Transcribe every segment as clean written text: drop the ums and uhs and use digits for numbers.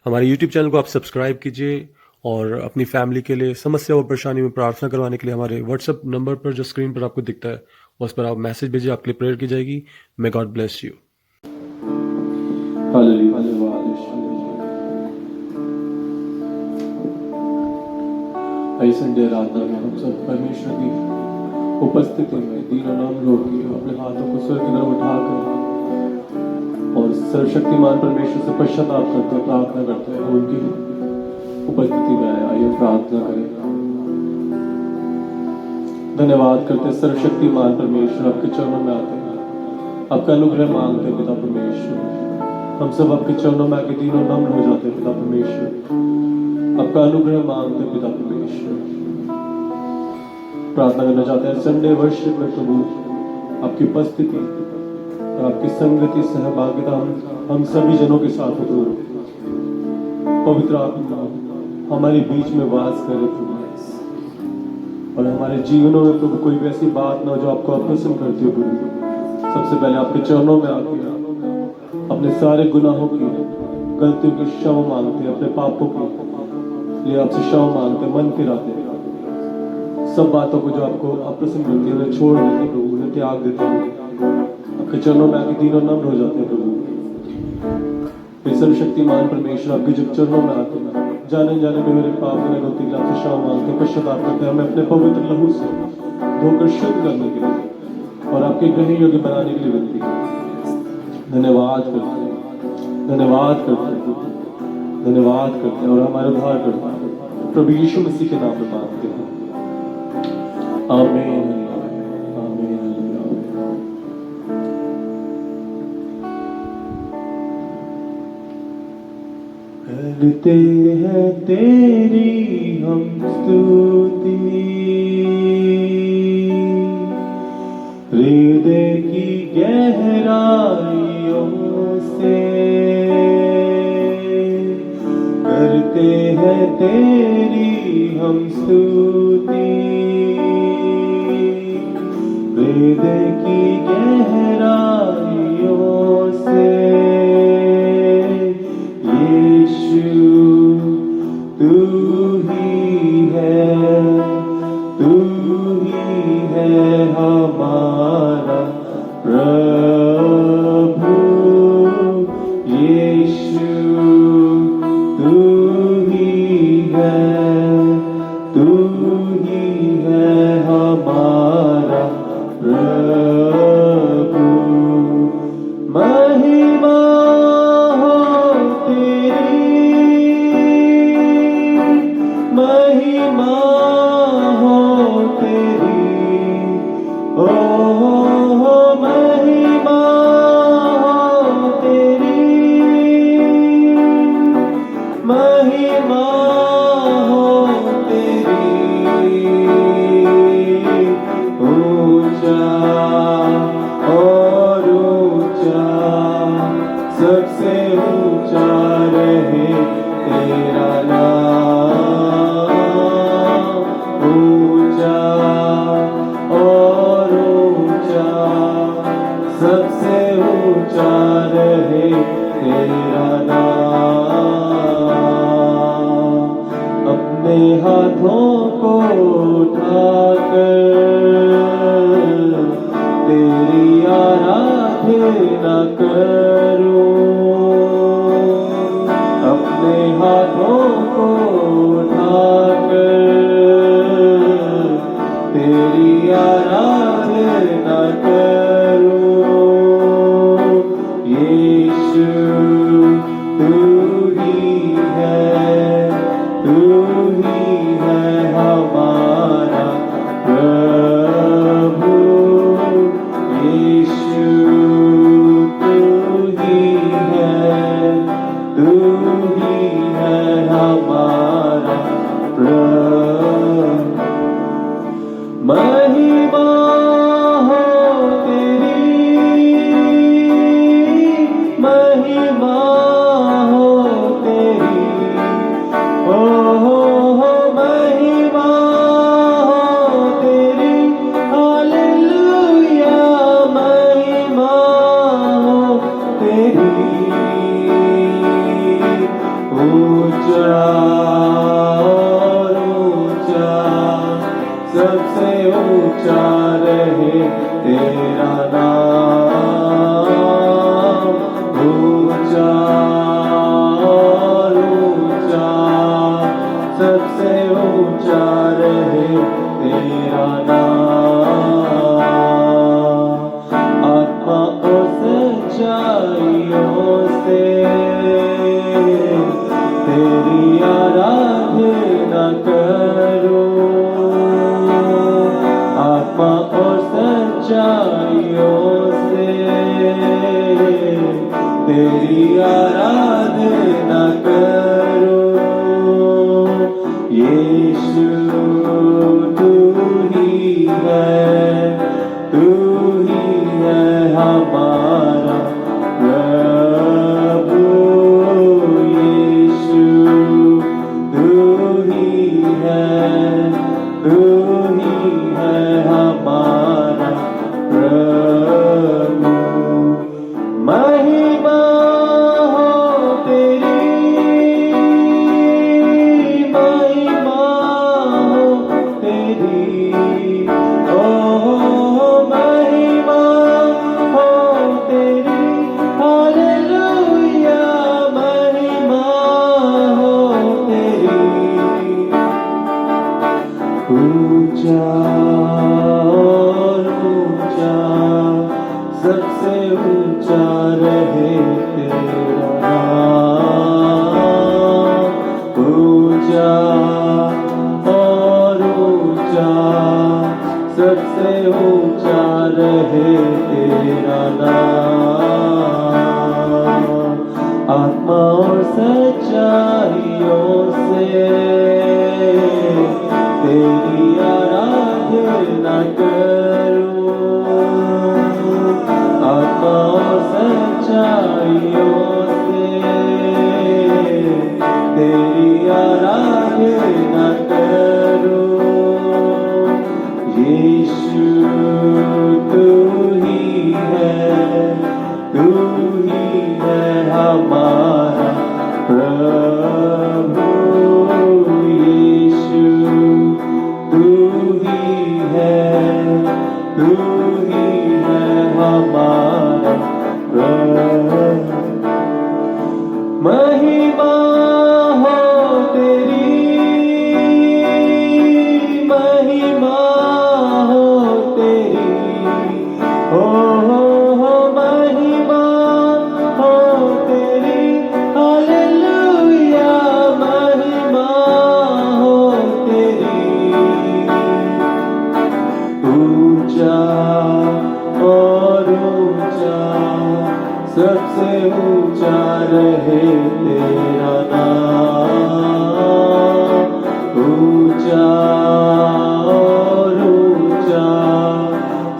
हमारे YouTube channel को आप सब्सक्राइब कीजिए और अपनी फैमिली के लिए समस्या और परेशानी में प्रार्थना करवाने के लिए हमारे व्हाट्सएप नंबर पर जो स्क्रीन पर आपको दिखता है उस पर आप मैसेज भेजिए, आपके लिए प्रेयर की जाएगी। May God bless you. Sunday आराधना में हम सब परमेश्वर की उपस्थिति में दीनों नम्र होकर अपने हाथों को स्वर्ग की तरफ उठाकर और सर्वशक्तिमान परमेश्वर से पश्चाताप करते हैं, प्रार्थना करते हैं। उनकी उपस्थिति में आइए प्रार्थना करें। धन्यवाद करते हैं सर्वशक्तिमान परमेश्वर, आपके चरणों में आते हैं, आपका अनुग्रह मांगते हैं पिता परमेश्वर। हम सब आपके चरणों में आके दीनों नम्र हो जाते हैं पिता परमेश्वर, आपका अनुग्रह मांगते हैं पिता परमेश्वर। प्रार्थना करना चाहते हैं संडे वर्शिप में प्रभु आपकी उपस्थिति और आपकी संगति सहभागिता हम सभी जनों के साथ हो प्रभु। पवित्र आत्मा हमारे बीच में वास करे प्रभु, और हमारे जीवनों में प्रभु कोई भी ऐसी बात ना हो जो आपको अपसंद करती हो प्रभु। सबसे पहले आपके चरणों में आके अपने सारे गुनाहों की गलतियों के क्षमा मांगते हैं, अपने पापों के लिए आपसे क्षमा मांगते हैं, मन फिराते हैं, सब बातों को जो आपको अपसंद करती है उन्हें छोड़ देते हैं प्रभु, उन्हें त्याग देते हैं, आपके चरणों में आके दीनों नम्र हो जाते हैं प्रभु। सर्वशक्तिमान परमेश्वर आपके जब चरणों में आते हैं, जाने जाने में मेरे पाप में गलती के आपसे क्षमा मांगते हैं, पश्चाताप करते हैं, हमें अपने पवित्र लहू से धोकर शुद्ध करने के लिए और आपके ग्रहण योग्य बनाने के लिए विनती करते। धन्यवाद करते हैं, धन्यवाद करते हैं, धन्यवाद करते हैं और हमारे उद्धार करते हैं प्रभु यीशु मसीह के नाम में मांगते हैं, आमीन। करते हैं तेरी हम स्तुति, हृदय की गहराइयों से करते हैं तेरी हम स्तुति, हृदय की गहराइयों से। तू ही है हमारा प्रभु यीशु, तू ही है हमारा प्रभु। महिमा हो तेरी, महिमा हो तेरी, ओ महिमा हो तेरी, महिमा हो तेरी। ऊंचा और ऊंचा, सबसे ऊंचा रहे तेरा नाम, ऊंचा और ऊंचा, सबसे ऊंचा रहे तेरा नाम। अपने हाथों को उठाकर तेरी आराधना करूं, अपने हाथों को उठाकर तेरी आराधना करूं। यीशु तू ही है हमारा प्रभु यीशु, तू ही है हमारा प्रभु। महिमा हो तेरी, महिमा हो तेरी, ओ महिमा हो तेरी, हालेलुया, महिमा हो तेरी। ऊंचा और ऊंचा, सबसे ऊंचा रहे तेरा नाम। ऊंचा और ऊंचा, सबसे ऊंचा रहे तेरा नाम। आत्मा और सच्चाइयों से तेरी आराधना करूं। आत्मा और सच्चाइयों से तेरी आराधना करूं। यीशु तू ही है हमारा प्रभु। यीशु तू ही है हमारा प्रभु। महिमा हो तेरी, महिमा हो तेरी, ओ महिमा हो तेरी, हालेलुया महिमा हो तेरी। ऊंचा और ऊंचा, सबसे ऊंचा रहे तेरा नाम। ऊंचा और ऊंचा, सबसे ऊंचा रहे तेरा नाम। आत्मा और सच्चाइयों से तेरी आराधना करूं। आत्मा और सच्चाइयों से तेरी आराधना करूं। यीशु तू ही है हमारा प्रभु। यीशु तू ही है हमारा प्रभु। महिमा हो तेरी, महिमा हो तेरी, हो महिमा हो तेरी, हालेलुया महिमा हो तेरी। ऊंचा और ऊंचा, सबसे ऊंचा रहे तेरा नाम। ऊंचा और ऊंचा,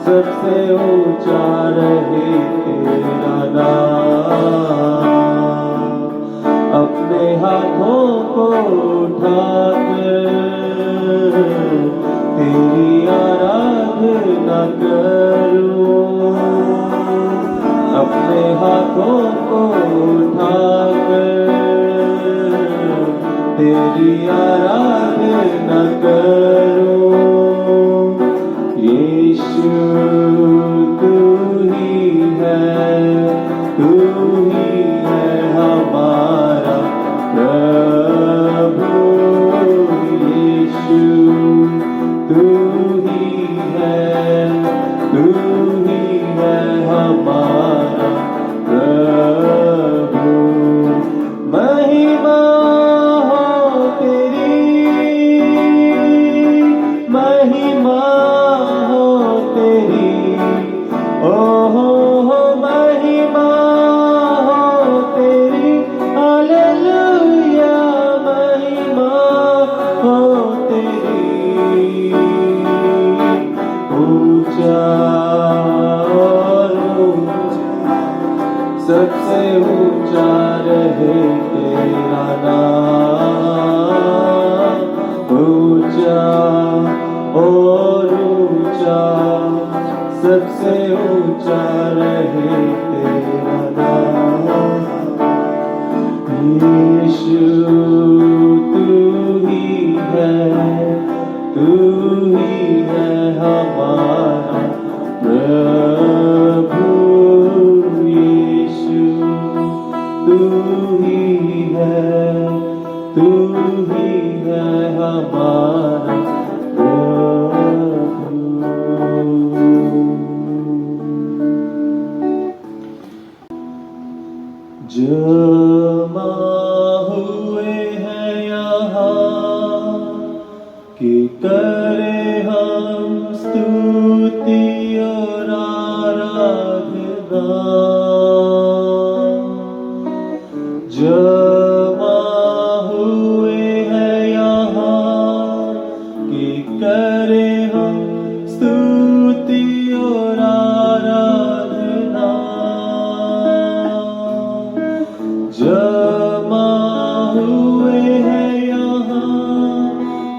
सबसे ऊंचा रहे तेरा नाम। अपने हाथों को उठाकर तेरी आराधना करूं। अपने हाथों को उठाकर तेरी आराधना करूं। यीशु तू ही है हमारा प्रभु। यीशु तू ही है हमारा प्रभु। महिमा हो तेरी, महिमा हो तेरी, ओ महिमा हो तेरी, हालेलुया महिमा हो तेरी। ऊंचा और ऊंचा, सबसे ऊंचा रहे तेरा नाम। ऊंचा और ऊंचा, सबसे ऊंचा रहे तेरा नाम। यीशु तू ही है हमारा प्रभु। जमा हुए हैं यहाँ कि करे हम स्तुति और आराधना। जमा हुए हैं यहाँ कि करे हम स्तुति और आराधना। जमा हुए हैं यहाँ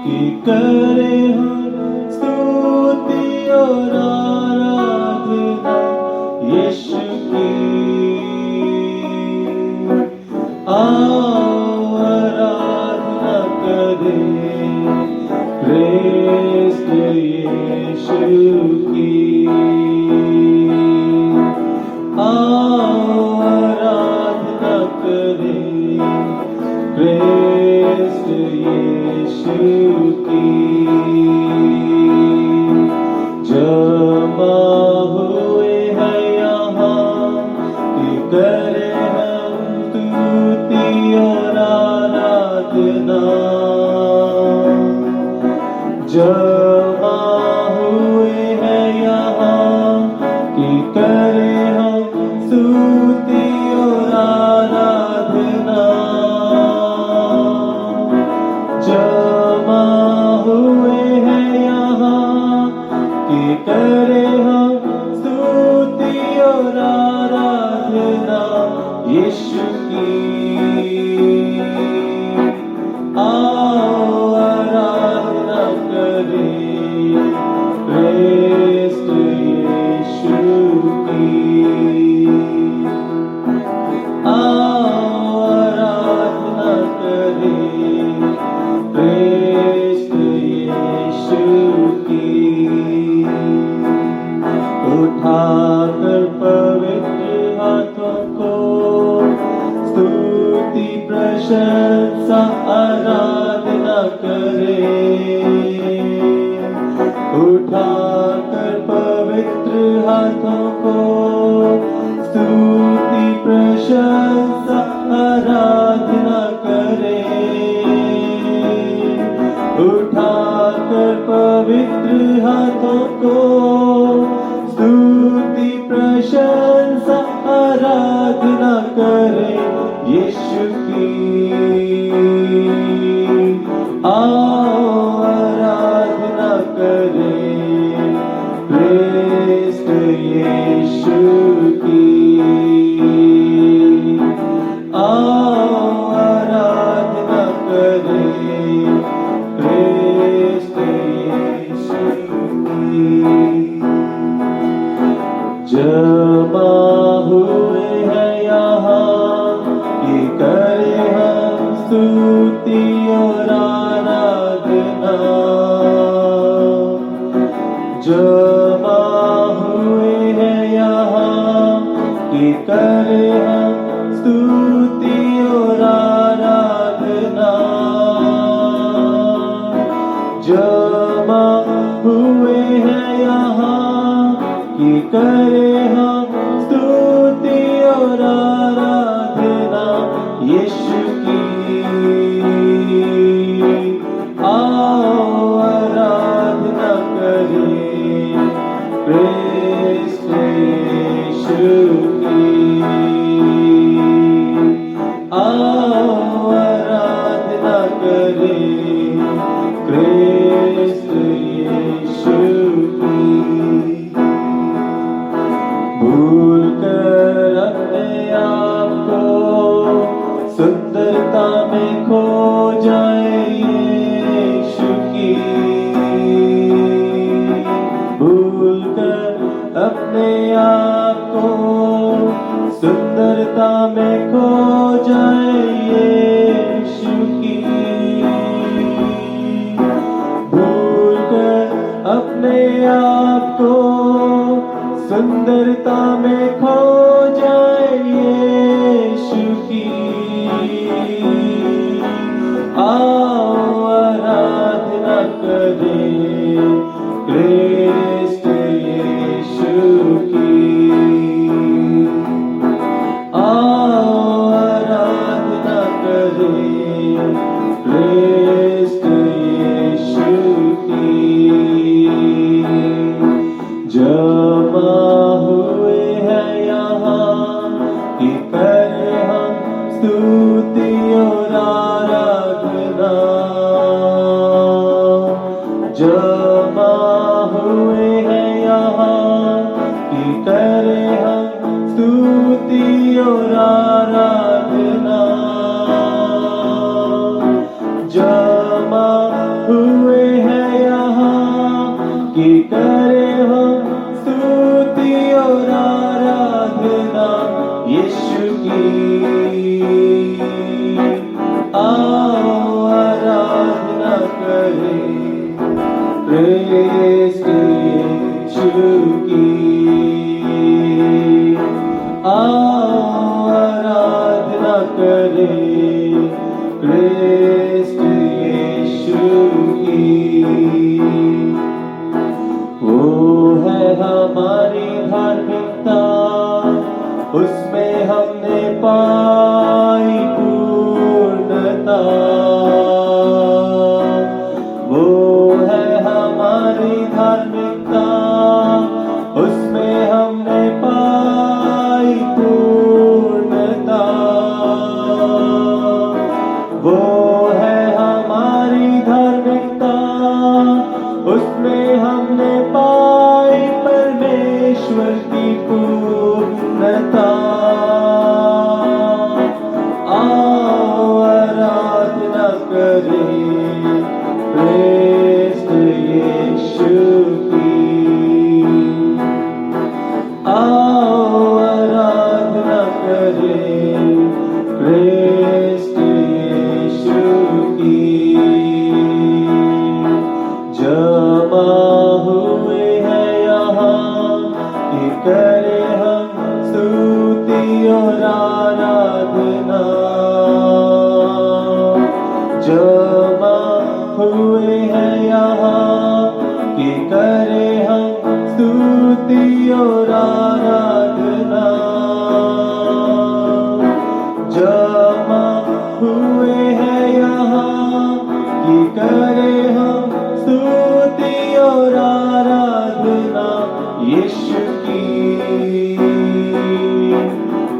कि करे हम स्तुति और आराधना यीशु की। आओ आराधना करें कृष्ण यीशु की। आओ आराधना करें कृष्ण यीशु की। जमा हुए हैं यहाँ कि करें हम स्तुति और आराधना। जमा हुए हैं यहाँ कि करें हम स्तुति और आराधना। जमा हुए हैं यहाँ कि करें हम स्तुति और आराधना यीशु की। आओ आराधना करें कृष्ण यीशु की। आओ आराधना करें कृष्ण यीशु की। उठाकर पवित्र हाथों को स्तुति प्रशंसा आराधना करें। उठाकर पवित्र हाथों को स्तुति प्रशंसा आराधना करें। उठाकर पवित्र हाथों को स्तुति प्रशंसा आराधना करें यीशु की। आओ आराधना करें कृष्ण यीशु की। आओ आराधना करें कृष्ण यीशु की। जमा हुए हैं यहाँ कि करें हम स्तुति और आराधना। जमा हुए हैं यहाँ कि करें हम स्तुति और आराधना। जमा हुए हैं यहाँ कि करें हम स्तुति और आराधना यीशु की। आओ आराधना करें कृष्ण यीशु की। आओ आराधना करें कृष्ण यीशु की। भूल कर अपने आप को सुंदरता में खो जाए यीशु की। भूल कर अपने आप को सुंदरता में खो जाए यीशु की। भूल कर अपने आप को सुंदरता में खो जाए यीशु की। कृष्ण यीशु की जमा हुए हैं यहाँ कि करें हम स्तुति और आराधना। जमा हुए हैं यहाँ कि करें हम स्तुति और आराधना। जमा हुए हैं यहाँ कि करें हम स्तुति और आराधना यीशु की। आओ आराधना करें कृष्ण यीशु की। आओ आराधना करें कृष्ण यीशु की। वो है हमारी धार्मिकता, उसमें हमने पाई पूर्णता। वो है हमारी धार्मिकता, उसमें हमने पाई पूर्णता। वो है हमारी धार्मिकता, उसमें हमने पाई परमेश्वर की पूर्णता। आओ आराधना करें कृष्ण यीशु की। आओ आराधना करें कृष्ण यीशु की। जमा हुए हैं यहाँ कि करें हम स्तुति और आराधना। जमा हुए हैं यहाँ कि करें हम स्तुति और आराधना। जमा हुए हैं यहाँ कि करें हम स्तुति और आराधना यीशु की।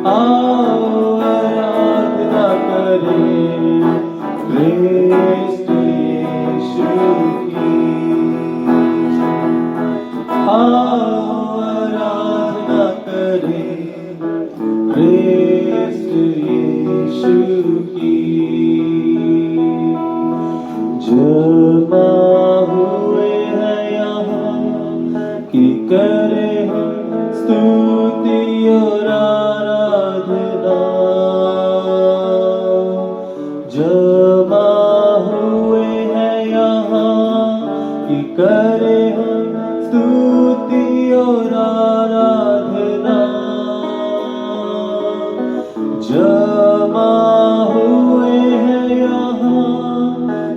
आओ आराधना करें कृष्ण यीशु की। आओ आराधना करें कृष्ण यीशु की। जमा हुए हैं यहाँ कि करें हम स्तुति और आराधना। जमा हुए हैं यहाँ कि करें हम स्तुति और आराधना। जमा हुए हैं यहाँ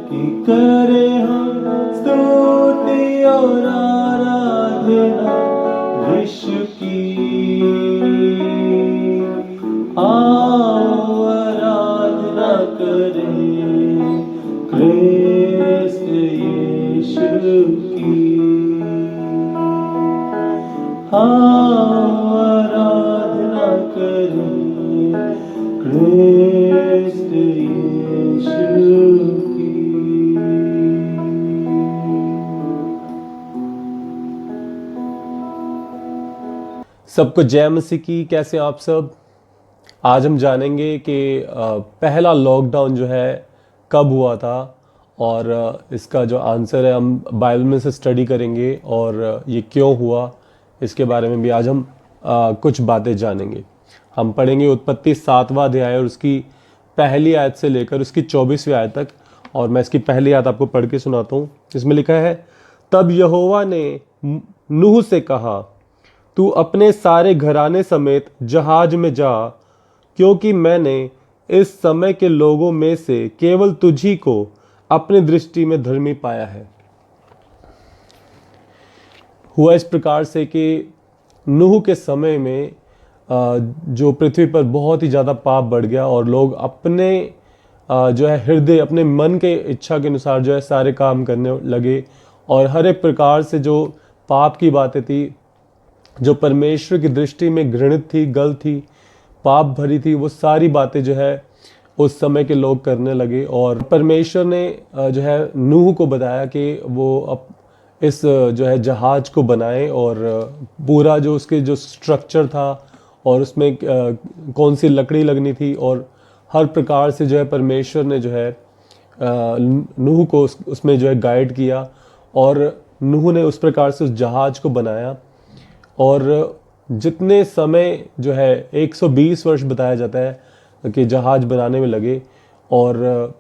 कि करें हम स्तुति और आराधना यीशु की। आओ आराधना करें कृष्ण यीशु की। आओ आराधना करें कृष्ण यीशु की। सबको जय मसीह की। कैसे हैं आप सब? आज हम जानेंगे कि पहला लॉकडाउन जो है कब हुआ था, और इसका जो आंसर है हम बाइबल में से स्टडी करेंगे, और ये क्यों हुआ इसके बारे में भी आज हम कुछ बातें जानेंगे। हम पढ़ेंगे उत्पत्ति 7वां अध्याय और उसकी पहली आयत से लेकर उसकी 24वीं आयत तक, और मैं इसकी पहली आयत आपको पढ़ के सुनाता हूँ। इसमें लिखा है, तब यहोवा ने नूह से कहा, तू अपने सारे घराने समेत जहाज में जा, क्योंकि मैंने इस समय के लोगों में से केवल तुझी को अपनी दृष्टि में धर्मी पाया है। हुआ इस प्रकार से कि नूह के समय में जो पृथ्वी पर बहुत ही ज़्यादा पाप बढ़ गया और लोग अपने जो है हृदय अपने मन के इच्छा के अनुसार जो है सारे काम करने लगे, और हर एक प्रकार से जो पाप की बातें थी, जो परमेश्वर की दृष्टि में घृणित थी, गलत थी, पाप भरी थी, वो सारी बातें जो है उस समय के लोग करने लगे। और परमेश्वर ने जो है नूह को बताया कि वो इस जो है जहाज को बनाए, और पूरा जो उसके जो स्ट्रक्चर था और उसमें कौन सी लकड़ी लगनी थी, और हर प्रकार से जो है परमेश्वर ने जो है नूह को उसमें जो है गाइड किया, और नूह ने उस प्रकार से उस जहाज को बनाया। और जितने समय जो है 120 वर्ष बताया जाता है कि जहाज बनाने में लगे, और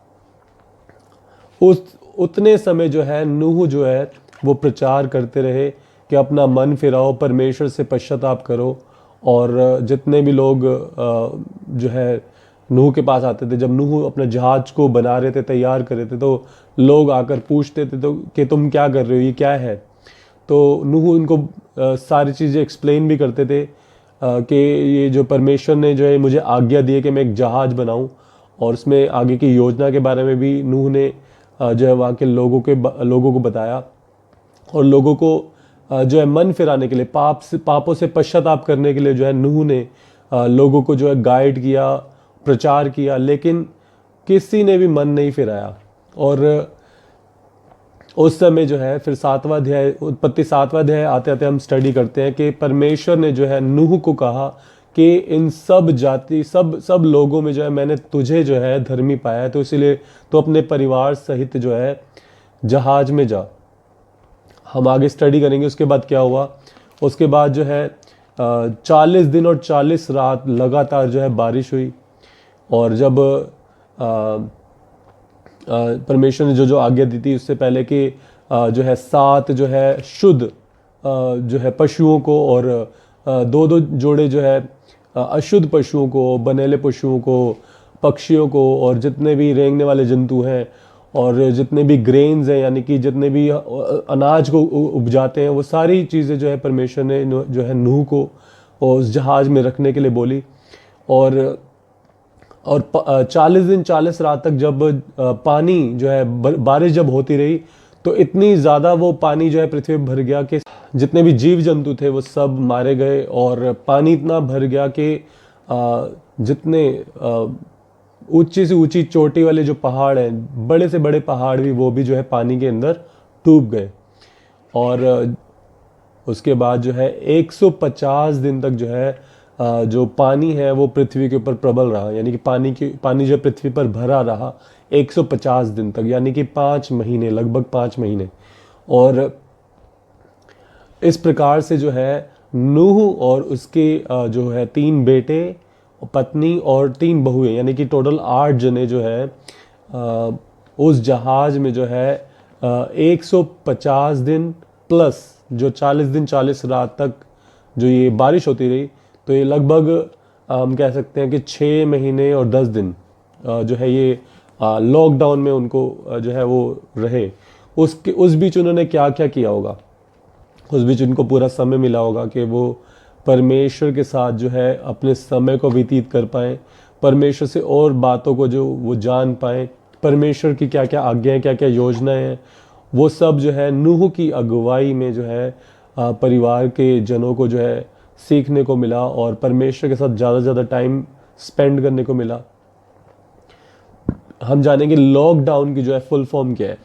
उतने समय जो है नूह जो है वो प्रचार करते रहे कि अपना मन फिराओ, परमेश्वर से पश्चाताप करो। और जितने भी लोग जो है नूह के पास आते थे, जब नूह अपने जहाज को बना रहे थे, तैयार कर रहे थे, तो लोग आकर पूछते थे तो कि तुम क्या कर रहे हो, ये क्या है। तो नूह उनको सारी चीज़ें एक्सप्लेन भी करते थे कि ये जो परमेश्वर ने जो है मुझे आज्ञा दी है कि मैं एक जहाज बनाऊं, और उसमें आगे की योजना के बारे में भी नूह ने जो है वहाँ के लोगों को बताया, और लोगों को जो है मन फिराने के लिए, पापों से पश्चाताप करने के लिए जो है नूह ने लोगों को जो है गाइड किया, प्रचार किया, लेकिन किसी ने भी मन नहीं फिराया। और उस समय जो है फिर 7वां अध्याय, उत्पत्ति 7वां अध्याय आते आते हम स्टडी करते हैं कि परमेश्वर ने जो है नूह को कहा कि इन सब जाति सब लोगों में जो है मैंने तुझे जो है धर्मी पाया है, तो इसीलिए तो अपने परिवार सहित जो है जहाज में जा। हम आगे स्टडी करेंगे उसके बाद क्या हुआ। उसके बाद जो है 40 दिन और 40 रात लगातार जो है बारिश हुई, और जब परमेश्वर ने जो आज्ञा दी थी उससे पहले कि जो है 7 जो है शुद्ध जो है पशुओं को, और 2-2 जोड़े जो है अशुद्ध पशुओं को, बनेले पशुओं को, पक्षियों को, और जितने भी रेंगने वाले जंतु हैं, और जितने भी ग्रेन्स हैं, यानी कि जितने भी अनाज को उपजाते हैं, वो सारी चीज़ें जो है परमेश्वर ने जो है नूह को उस जहाज में रखने के लिए बोली। और 40 दिन 40 रात तक जब पानी जो है बारिश जब होती रही, तो इतनी ज़्यादा वो पानी जो है पृथ्वी पर भर गया कि जितने भी जीव जंतु थे वो सब मारे गए, और पानी इतना भर गया कि जितने ऊंची से ऊंची चोटी वाले जो पहाड़ हैं, बड़े से बड़े पहाड़ भी, वो भी जो है पानी के अंदर डूब गए। और उसके बाद जो है 150 दिन तक जो है जो पानी है वो पृथ्वी के ऊपर प्रबल रहा, यानी कि पानी जो पृथ्वी पर भरा रहा 150 दिन तक, यानी कि 5 महीने, लगभग 5 महीने। और इस प्रकार से जो है नूह और उसके जो है 3 बेटे, पत्नी और 3 बहुएं, यानी कि टोटल 8 जने जो है उस जहाज में जो है 150 दिन प्लस जो 40 दिन 40 रात तक जो ये बारिश होती रही, तो ये लगभग हम कह सकते हैं कि 6 महीने और 10 दिन जो है ये लॉकडाउन में उनको जो है वो रहे। उस बीच उन्होंने क्या क्या किया होगा, उस बीच उनको पूरा समय मिला होगा कि वो परमेश्वर के साथ जो है अपने समय को व्यतीत कर पाएँ, परमेश्वर से और बातों को जो वो जान पाएँ, परमेश्वर की क्या क्या आज्ञाएँ, क्या क्या योजनाएं हैं, वो सब जो है नूह की अगुवाई में जो है परिवार के जनों को जो है सीखने को मिला, और परमेश्वर के साथ ज़्यादा से ज़्यादा टाइम स्पेंड करने को मिला। हम जानेंगे लॉकडाउन की जो है फुल फॉर्म क्या है।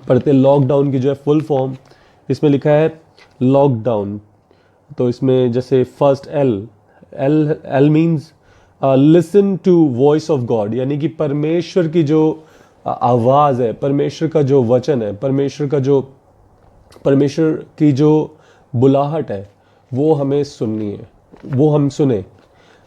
पढ़ते लॉकडाउन की जो है फुल फॉर्म, इसमें लिखा है लॉकडाउन, तो इसमें जैसे first L means listen to voice of God, यानी कि परमेश्वर की जो आवाज़ है, परमेश्वर का जो वचन है, परमेश्वर की जो बुलाहट है, वो हमें सुननी है, वो हम सुने।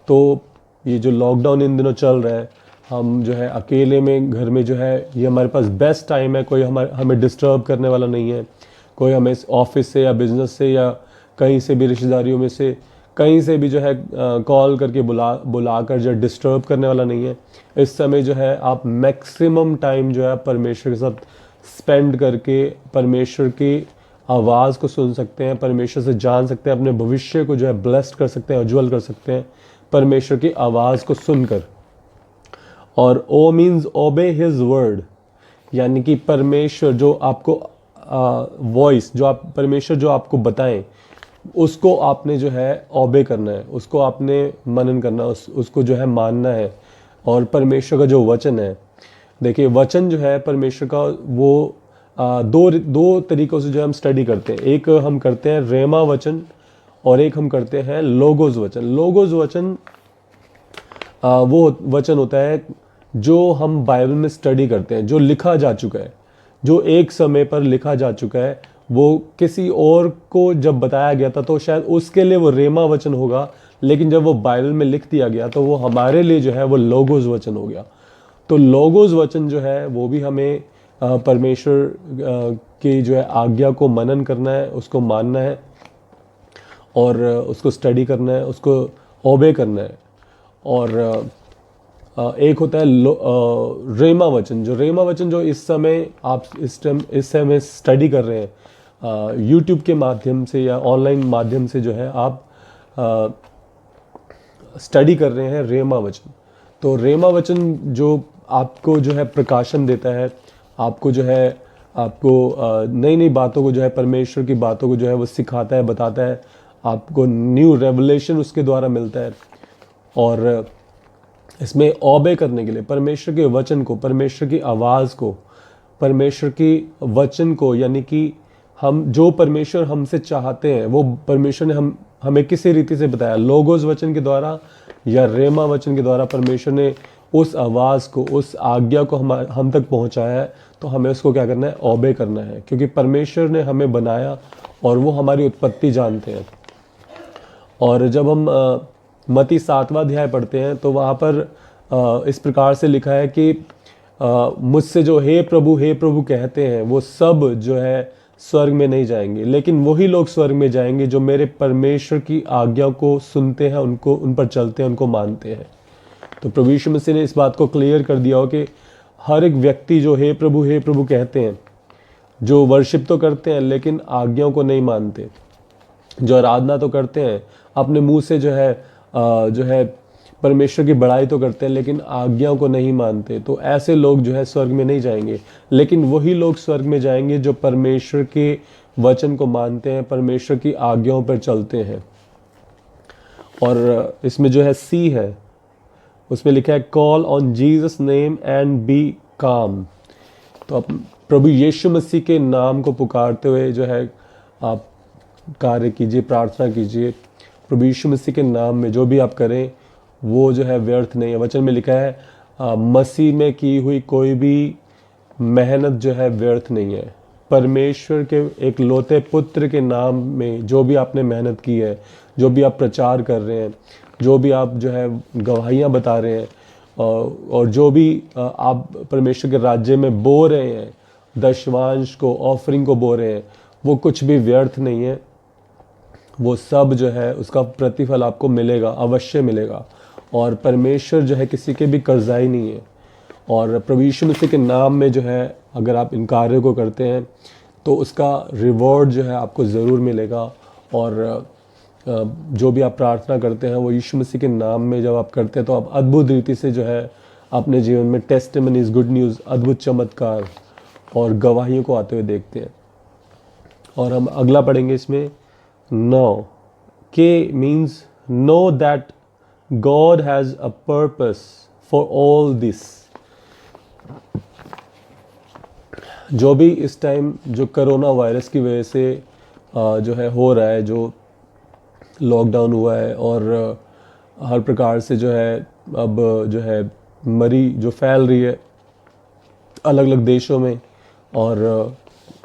तो ये जो लॉकडाउन इन दिनों चल रहा है, हम जो है अकेले में घर में जो है, ये हमारे पास बेस्ट टाइम है, कोई हमें डिस्टर्ब करने वाला नहीं है, कोई हमें ऑफिस से या बिजनेस से या कहीं से भी रिश्तेदारियों में से कहीं से भी जो है कॉल करके बुलाकर जो डिस्टर्ब करने वाला नहीं है। इस समय जो है आप मैक्सिमम टाइम जो है परमेश्वर के साथ स्पेंड करके परमेश्वर की आवाज़ को सुन सकते हैं, परमेश्वर से जान सकते हैं, अपने भविष्य को जो है ब्लेस्ड कर सकते हैं, उज्जवल कर सकते हैं परमेश्वर की आवाज़ को सुनकर। और O means obey his word, यानी कि परमेश्वर जो आपको वॉइस जो आप परमेश्वर जो आपको बताएं उसको आपने जो है ओबे करना है, उसको आपने मनन करना है, उसको जो है मानना है। और परमेश्वर का जो वचन है, देखिए वचन जो है परमेश्वर का वो दो तरीकों से जो हम स्टडी करते हैं। एक हम करते हैं रेमा वचन और एक हम करते हैं लोगोस वचन। लोगोस वचन वो वचन होता है जो हम बाइबल में स्टडी करते हैं, जो लिखा जा चुका है, जो एक समय पर लिखा जा चुका है। वो किसी और को जब बताया गया था तो शायद उसके लिए वो रेमा वचन होगा, लेकिन जब वो बाइबल में लिख दिया गया तो वो हमारे लिए जो है वो लोगोस वचन हो गया। तो लोगोस वचन जो है वो भी हमें परमेश्वर की जो है आज्ञा को मनन करना है, उसको मानना है और उसको स्टडी करना है, उसको ओबे करना है। और एक होता है रेमा वचन। जो रेमा वचन जो इस समय आप इस समय स्टडी कर रहे हैं यूट्यूब के माध्यम से या ऑनलाइन माध्यम से, जो है आप स्टडी कर रहे हैं रेमा वचन। तो रेमा वचन जो आपको जो है प्रकाशन देता है, आपको जो है आपको नई नई बातों को जो है परमेश्वर की बातों को जो है वो सिखाता है, बताता है, आपको न्यू रेवलेशन उसके द्वारा मिलता है। और इसमें ओबे करने के लिए परमेश्वर के वचन को, परमेश्वर की आवाज़ को, परमेश्वर की वचन को, यानी कि हम जो परमेश्वर हमसे चाहते हैं वो परमेश्वर ने हमें किसी रीति से बताया, लोगोस वचन के द्वारा या रेमा वचन के द्वारा परमेश्वर ने उस आवाज़ को, उस आज्ञा को हम तक पहुंचाया है। तो हमें उसको क्या करना है, ओबे करना है, क्योंकि परमेश्वर ने हमें बनाया और वो हमारी उत्पत्ति जानते हैं। और जब हम मत्ती 7वां अध्याय पढ़ते हैं तो वहाँ पर इस प्रकार से लिखा है कि मुझसे जो हे प्रभु कहते हैं वो सब जो है स्वर्ग में नहीं जाएंगे, लेकिन वही लोग स्वर्ग में जाएंगे जो मेरे परमेश्वर की आज्ञा को सुनते हैं, उनको उन पर चलते हैं, उनको मानते हैं। तो प्रभु यीशु मसीह ने इस बात को क्लियर कर दिया हो कि हर एक व्यक्ति जो हे प्रभु कहते हैं, जो वर्शिप तो करते हैं लेकिन आज्ञाओं को नहीं मानते, जो आराधना तो करते हैं, अपने मुंह से जो है परमेश्वर की बड़ाई तो करते हैं लेकिन आज्ञाओं को नहीं मानते, तो ऐसे लोग जो है स्वर्ग में नहीं जाएंगे। लेकिन वही लोग स्वर्ग में जाएंगे जो परमेश्वर के वचन को मानते हैं, परमेश्वर की आज्ञाओं पर चलते हैं। और इसमें जो है सी है, उसमें लिखा है call on Jesus name and be calm. तो आप प्रभु यीशु मसीह के नाम को पुकारते हुए जो है आप कार्य कीजिए, प्रार्थना कीजिए। प्रभु यीशु मसीह के नाम में जो भी आप करें वो जो है व्यर्थ नहीं है। वचन में लिखा है मसीह में की हुई कोई भी मेहनत जो है व्यर्थ नहीं है। परमेश्वर के एक लौते पुत्र के नाम में जो भी आपने मेहनत की है, जो भी आप प्रचार कर रहे हैं, जो भी आप जो है गवाहियाँ बता रहे हैं और जो भी आप परमेश्वर के राज्य में बो रहे हैं, दशवांश को, ऑफरिंग को बो रहे हैं, वो कुछ भी व्यर्थ नहीं है। वो सब जो है उसका प्रतिफल आपको मिलेगा, अवश्य मिलेगा। और परमेश्वर जो है किसी के भी कर्जाई नहीं है। और प्रभु यीशु मसीह के नाम में जो है अगर आप इन कार्यों को करते हैं तो उसका रिवॉर्ड जो है आपको ज़रूर मिलेगा। और जो भी आप प्रार्थना करते हैं वो यीशु मसीह के नाम में जब आप करते हैं तो आप अद्भुत रीति से जो है अपने जीवन में टेस्टिमनीज, गुड न्यूज़, अद्भुत चमत्कार और गवाहियों को आते हुए देखते हैं। और हम अगला पढ़ेंगे इसमें नो के means know that God has a purpose for all this. जो भी इस टाइम जो कोरोना वायरस की वजह से जो है हो रहा है, जो लॉकडाउन हुआ है और हर प्रकार से जो है अब जो है मरी जो फैल रही है अलग अलग देशों में, और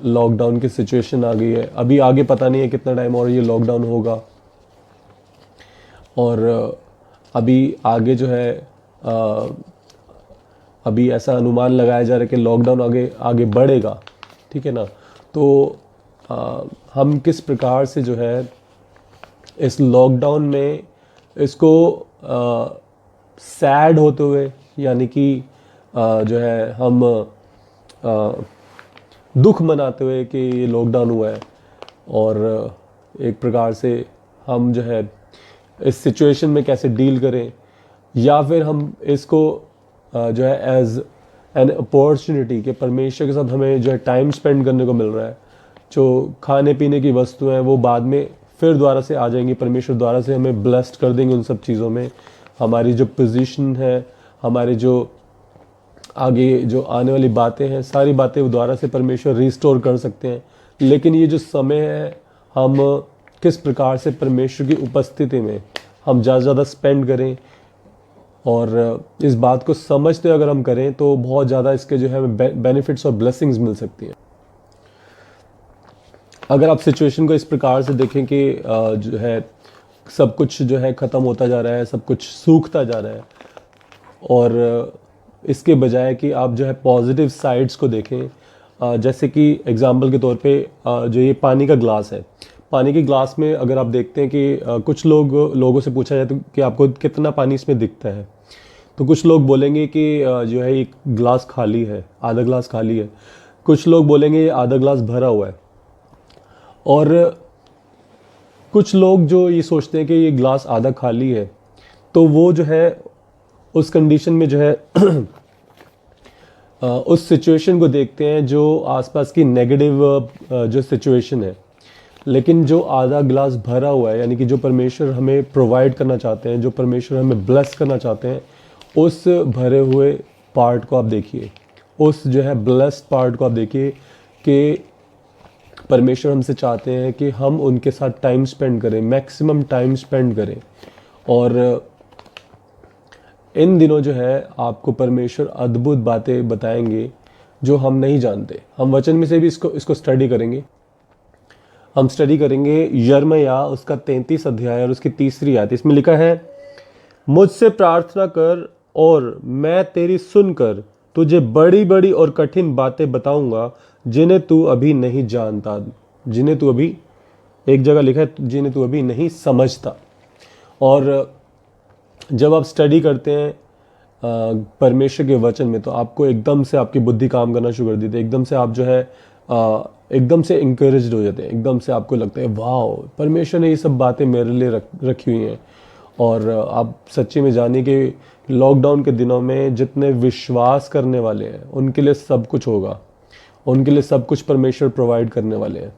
लॉकडाउन की सिचुएशन आ गई है। अभी आगे पता नहीं है कितना टाइम और ये लॉकडाउन होगा। और अभी आगे जो है अभी ऐसा अनुमान लगाया जा रहा है कि लॉकडाउन आगे आगे बढ़ेगा, ठीक है ना। तो हम किस प्रकार से जो है इस लॉकडाउन में इसको सैड होते हुए, यानी कि जो है हम दुख मनाते हुए कि ये लॉकडाउन हुआ है, और एक प्रकार से हम जो है इस सिचुएशन में कैसे डील करें, या फिर हम इसको जो है एज एन अपॉर्चुनिटी कि परमेश्वर के साथ हमें जो है टाइम स्पेंड करने को मिल रहा है। जो खाने पीने की वस्तुएं हैं वो बाद में फिर दोबारा से आ जाएंगी, परमेश्वर द्वारा से हमें ब्लेस्ड कर देंगे उन सब चीज़ों में। हमारी जो पोजीशन है, हमारे जो आगे जो आने वाली बातें हैं, सारी बातें दोबारा से परमेश्वर रिस्टोर कर सकते हैं। लेकिन ये जो समय है, हम किस प्रकार से परमेश्वर की उपस्थिति में हम ज़्यादा से ज़्यादा स्पेंड करें, और इस बात को समझते अगर हम करें तो बहुत ज़्यादा इसके जो है हमें बेनिफिट्स और ब्लेसिंग्स मिल सकती हैं। अगर आप सिचुएशन को इस प्रकार से देखें कि जो है सब कुछ जो है ख़त्म होता जा रहा है, सब कुछ सूखता जा रहा है, और इसके बजाय कि आप जो है पॉजिटिव साइड्स को देखें, जैसे कि एग्जांपल के तौर पे जो ये पानी का ग्लास है, पानी के ग्लास में अगर आप देखते हैं कि कुछ लोगों से पूछा जाए तो कि आपको कितना पानी इसमें दिखता है, तो कुछ लोग बोलेंगे कि जो है एक ग्लास खाली है, आधा ग्लास खाली है। कुछ लोग बोलेंगे ये आधा ग्लास भरा हुआ है। और कुछ लोग जो ये सोचते हैं कि ये ग्लास आधा खाली है, तो वो जो है उस कंडीशन में जो है उस सिचुएशन को देखते हैं जो आसपास की नेगेटिव जो सिचुएशन है। लेकिन जो आधा ग्लास भरा हुआ है, यानी कि जो परमेश्वर हमें प्रोवाइड करना चाहते हैं, जो परमेश्वर हमें ब्लेस करना चाहते हैं, उस भरे हुए पार्ट को आप देखिए, उस जो है ब्लेस्ड पार्ट को आप देखिए कि परमेश्वर हमसे चाहते हैं कि हम उनके साथ टाइम स्पेंड करें, मैक्सिमम टाइम स्पेंड करें। और इन दिनों जो है आपको परमेश्वर अद्भुत बातें बताएंगे जो हम नहीं जानते। हम वचन में से भी इसको स्टडी करेंगे। हम स्टडी करेंगे यिर्मयाह उसका 33 अध्याय और उसकी 3री आयत। इसमें लिखा है, मुझसे प्रार्थना कर और मैं तेरी सुनकर तुझे बड़ी बड़ी और कठिन बातें बताऊंगा जिन्हें तू अभी नहीं जानता, जिन्हें तू अभी, एक जगह लिखा है जिन्हें तू अभी नहीं समझता। और जब आप स्टडी करते हैं परमेश्वर के वचन में, तो आपको एकदम से आपकी बुद्धि काम करना शुरू कर देती है। एकदम से आप जो है एकदम से इंकरेज्ड हो जाते हैं। एकदम से आपको लगता है वाह, परमेश्वर ने ये सब बातें मेरे लिए रखी हुई हैं। और आप सच्ची में जानिए कि लॉकडाउन के दिनों में जितने विश्वास करने वाले हैं उनके लिए सब कुछ होगा, उनके लिए सब कुछ परमेश्वर प्रोवाइड करने वाले हैं।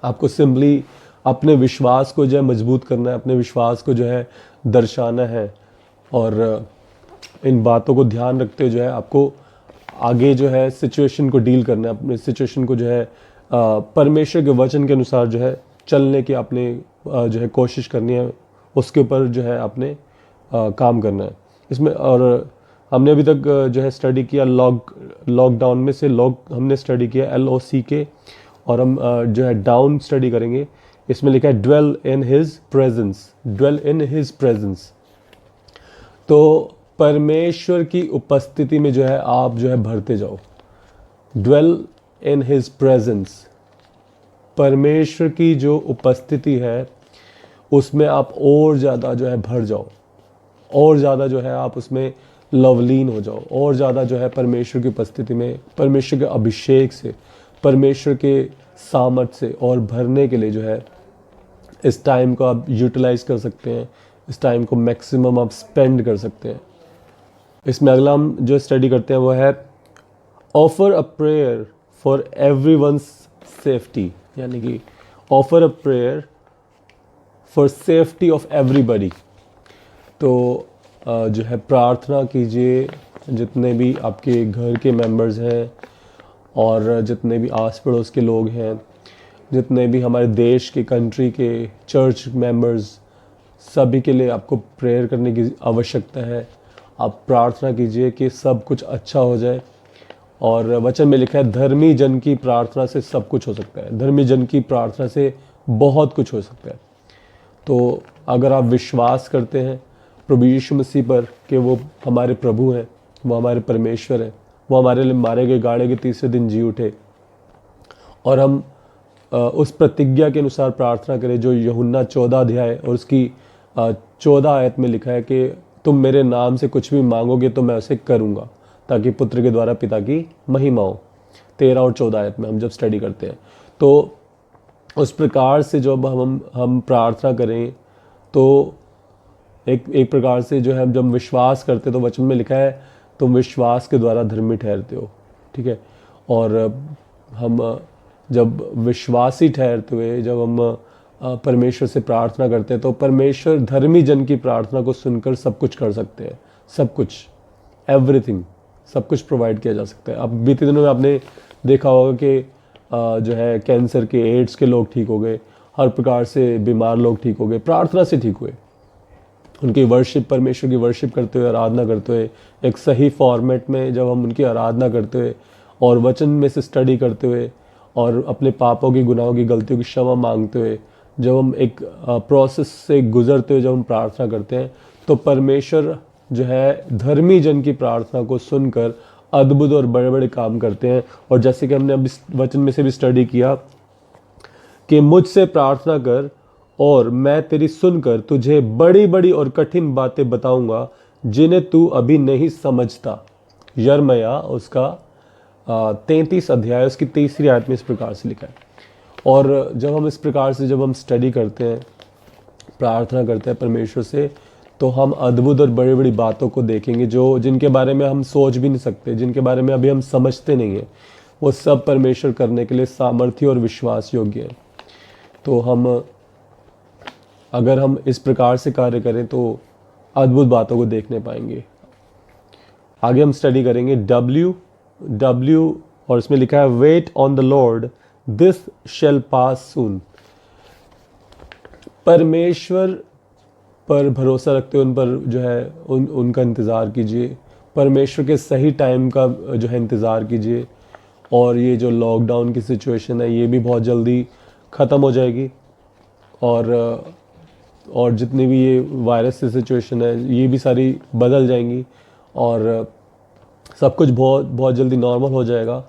आपको सिंपली अपने विश्वास को जो है मजबूत करना है, अपने विश्वास को जो है दर्शाना है, और इन बातों को ध्यान रखते हुए जो है आपको आगे जो है सिचुएशन को डील करना है। अपने सिचुएशन को जो है परमेश्वर के वचन के अनुसार जो है चलने की आपने जो है कोशिश करनी है, उसके ऊपर जो है आपने काम करना है इसमें। और हमने अभी तक जो है स्टडी किया लॉकडाउन में से हमने स्टडी किया LOCK, और हम जो है डाउन स्टडी करेंगे। इसमें लिखा है dwell in his presence, dwell in his presence. तो परमेश्वर की उपस्थिति में जो है आप जो है भरते जाओ, ड्वेल इन हिज प्रेजेंस। परमेश्वर की जो उपस्थिति है उसमें आप और ज़्यादा जो है भर जाओ, और ज़्यादा जो है आप उसमें लवलीन हो जाओ, और ज़्यादा जो है परमेश्वर की उपस्थिति में, परमेश्वर के अभिषेक से, परमेश्वर के सामर्थ से और भरने के लिए जो है इस टाइम को आप यूटिलाइज कर सकते हैं। इस टाइम को मैक्सिमम आप स्पेंड कर सकते हैं। इसमें अगला हम जो स्टडी करते हैं वो है offer a prayer for everyone's safety, यानी कि offer a prayer for safety of everybody. तो जो है प्रार्थना कीजिए, जितने भी आपके घर के मेंबर्स हैं और जितने भी आस पड़ोस के लोग हैं, जितने भी हमारे देश के, कंट्री के चर्च मेंबर्स, सभी के लिए आपको प्रेयर करने की आवश्यकता है। आप प्रार्थना कीजिए कि सब कुछ अच्छा हो जाए। और वचन में लिखा है धर्मी जन की प्रार्थना से सब कुछ हो सकता है, धर्मी जन की प्रार्थना से बहुत कुछ हो सकता है। तो अगर आप विश्वास करते हैं प्रभु यीशु मसीह पर कि वो हमारे प्रभु हैं, वो हमारे परमेश्वर हैं, वो हमारे लिए मारे गए, गाड़े के 3रे दिन जी उठे, और हम उस प्रतिज्ञा के अनुसार प्रार्थना करें जो यूहन्ना 14 अध्याय और उसकी 14 आयत में लिखा है कि तुम मेरे नाम से कुछ भी मांगोगे तो मैं उसे करूँगा, ताकि पुत्र के द्वारा पिता की महिमा हो। 13 और 14 आयत में हम जब स्टडी करते हैं, तो उस प्रकार से जब हम प्रार्थना करें तो एक प्रकार से जो है जब विश्वास करते तो वचन में लिखा है तुम विश्वास के द्वारा धर्मी ठहरते हो, ठीक है। और हम जब विश्वासी ठहरते हुए जब हम परमेश्वर से प्रार्थना करते हैं तो परमेश्वर धर्मी जन की प्रार्थना को सुनकर सब कुछ कर सकते हैं, सब कुछ, एवरीथिंग, सब कुछ प्रोवाइड किया जा सकता है। अब बीते दिनों में आपने देखा होगा कि जो है कैंसर के, एड्स के लोग ठीक हो गए, हर प्रकार से बीमार लोग ठीक हो गए, प्रार्थना से ठीक हुए। उनकी वर्शिप, परमेश्वर की वर्शिप करते हुए, आराधना करते हुए, एक सही फॉर्मेट में जब हम उनकी आराधना करते हुए और वचन में से स्टडी करते हुए और अपने पापों की, गुनाहों की, गलतियों की क्षमा मांगते हुए जब हम एक प्रोसेस से गुजरते हुए जब हम प्रार्थना करते हैं तो परमेश्वर जो है धर्मी जन की प्रार्थना को सुनकर अद्भुत और बड़े बड़े काम करते हैं। और जैसे कि हमने अब इस वचन में से भी स्टडी किया कि मुझसे प्रार्थना कर और मैं तेरी सुनकर तुझे बड़ी बड़ी और कठिन बातें बताऊंगा जिन्हें तू अभी नहीं समझता। यिर्मयाह उसका 33 अध्याय उसकी 3री आयत में इस प्रकार से लिखा है। और जब हम इस प्रकार से जब हम स्टडी करते हैं, प्रार्थना करते हैं परमेश्वर से, तो हम अद्भुत और बड़ी बड़ी बातों को देखेंगे जो जिनके बारे में हम सोच भी नहीं सकते, जिनके बारे में अभी हम समझते नहीं हैं, वो सब परमेश्वर करने के लिए सामर्थ्य और विश्वास योग्य है। तो अगर हम इस प्रकार से कार्य करें तो अद्भुत बातों को देखने पाएंगे। आगे हम स्टडी करेंगे W और इसमें लिखा है wait on the Lord this shall pass soon. परमेश्वर पर भरोसा रखते हुए उन पर जो है उनका इंतज़ार कीजिए, परमेश्वर के सही टाइम का जो है इंतज़ार कीजिए। और ये जो लॉकडाउन की सिचुएशन है ये भी बहुत जल्दी ख़त्म हो जाएगी और जितनी भी ये वायरस की सिचुएशन है ये भी सारी बदल जाएंगी और सब कुछ बहुत बहुत जल्दी नॉर्मल हो जाएगा।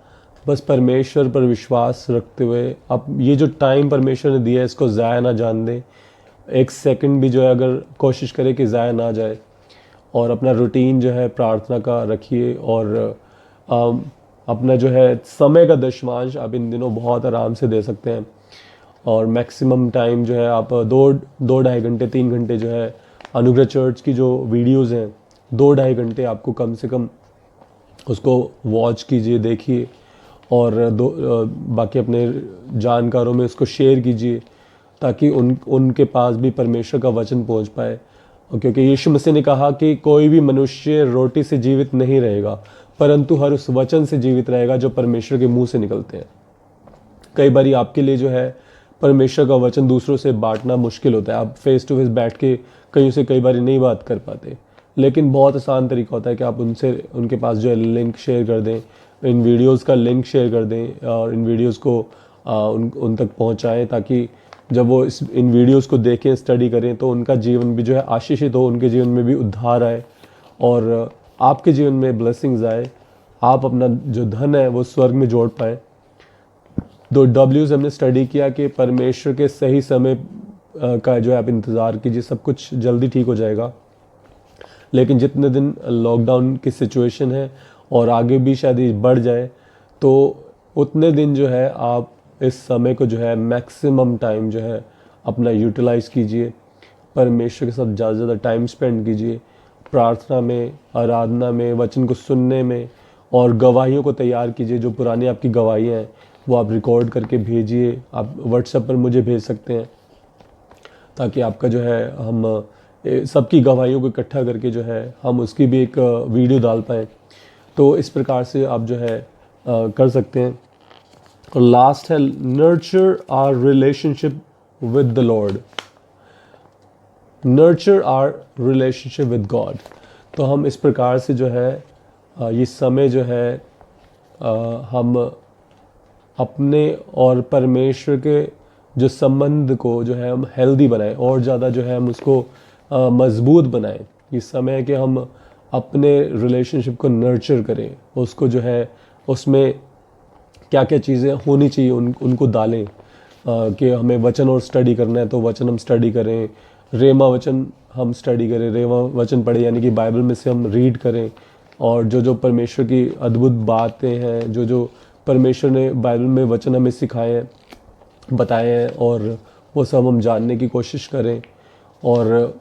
बस परमेश्वर पर विश्वास रखते हुए अब ये जो टाइम परमेश्वर ने दिया है इसको ज़ाया ना जान दें। एक सेकंड भी जो है अगर कोशिश करें कि ज़ाया ना जाए और अपना रूटीन जो है प्रार्थना का रखिए और अपना जो है समय का दशमांश आप इन दिनों बहुत आराम से दे सकते हैं। और मैक्सिमम टाइम जो है आप 2-2.5 घंटे 3 घंटे जो है अनुग्रह चर्च की जो वीडियोज़ हैं 2-2.5 घंटे आपको कम से कम उसको वॉच कीजिए, देखिए और बाकी अपने जानकारों में उसको शेयर कीजिए ताकि उनके पास भी परमेश्वर का वचन पहुंच पाए। और क्योंकि यीशु मसीह ने कहा कि कोई भी मनुष्य रोटी से जीवित नहीं रहेगा परंतु हर उस वचन से जीवित रहेगा जो परमेश्वर के मुंह से निकलते हैं। कई बार आपके लिए जो है परमेश्वर का वचन दूसरों से बांटना मुश्किल होता है, आप फेस टू फेस बैठ के कहीं से कई बार नहीं बात कर पाते, लेकिन बहुत आसान तरीका होता है कि आप उनके पास जो है लिंक शेयर कर दें, इन वीडियोस का लिंक शेयर कर दें और इन वीडियोस को उन तक पहुंचाएं ताकि जब वो इन वीडियोस को देखें, स्टडी करें तो उनका जीवन भी जो है आशीषित हो, उनके जीवन में भी उद्धार आए और आपके जीवन में ब्लेसिंग्स आए, आप अपना जो धन है वो स्वर्ग में जोड़ पाएँ। 2 W's हमने स्टडी किया कि परमेश्वर के सही समय का जो है आप इंतज़ार कीजिए, सब कुछ जल्दी ठीक हो जाएगा। लेकिन जितने दिन लॉकडाउन की सिचुएशन है और आगे भी शायद ये बढ़ जाए तो उतने दिन जो है आप इस समय को जो है मैक्सिमम टाइम जो है अपना यूटिलाइज़ कीजिए, परमेश्वर के साथ ज़्यादा से ज़्यादा टाइम स्पेंड कीजिए, प्रार्थना में, आराधना में, वचन को सुनने में और गवाहियों को तैयार कीजिए। जो पुरानी आपकी गवाहियाँ हैं वो आप रिकॉर्ड करके भेजिए, आप व्हाट्सएप पर मुझे भेज सकते हैं ताकि आपका जो है हम सबकी गवाहियों को इकट्ठा करके जो है हम उसकी भी एक वीडियो डाल पाएँ। तो इस प्रकार से आप जो है कर सकते हैं। और लास्ट है nurture our relationship with the Lord, nurture our relationship with God. तो हम इस प्रकार से जो है ये समय जो है हम अपने और परमेश्वर के जो संबंध को जो है हम हेल्दी बनाएं और ज़्यादा जो है हम उसको मजबूत बनाएं। ये समय है कि हम अपने रिलेशनशिप को नर्चर करें, उसको जो है उसमें क्या क्या चीज़ें होनी चाहिए उनको डालें कि हमें वचन और स्टडी करना है तो वचन हम स्टडी करें, रेमा वचन हम स्टडी करें, रेमा वचन पढ़े यानी कि बाइबल में से हम रीड करें और जो परमेश्वर की अद्भुत बातें हैं, जो परमेश्वर ने बाइबल में वचन हमें सिखाए हैं, बताए हैं और वो सब हम जानने की कोशिश करें। और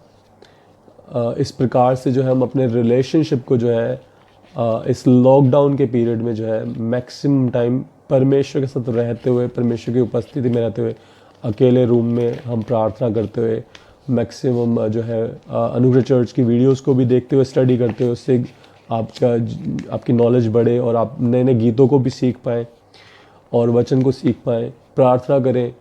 इस प्रकार से जो है हम अपने रिलेशनशिप को जो है इस लॉकडाउन के पीरियड में जो है मैक्सिमम टाइम परमेश्वर के साथ रहते हुए, परमेश्वर की उपस्थिति में रहते हुए, अकेले रूम में हम प्रार्थना करते हुए, मैक्सिमम जो है अनुग्रह चर्च की वीडियोस को भी देखते हुए, स्टडी करते हुए, उससे आपकी नॉलेज बढ़े और आप नए नए गीतों को भी सीख पाएँ और वचन को सीख पाएँ। प्रार्थना करें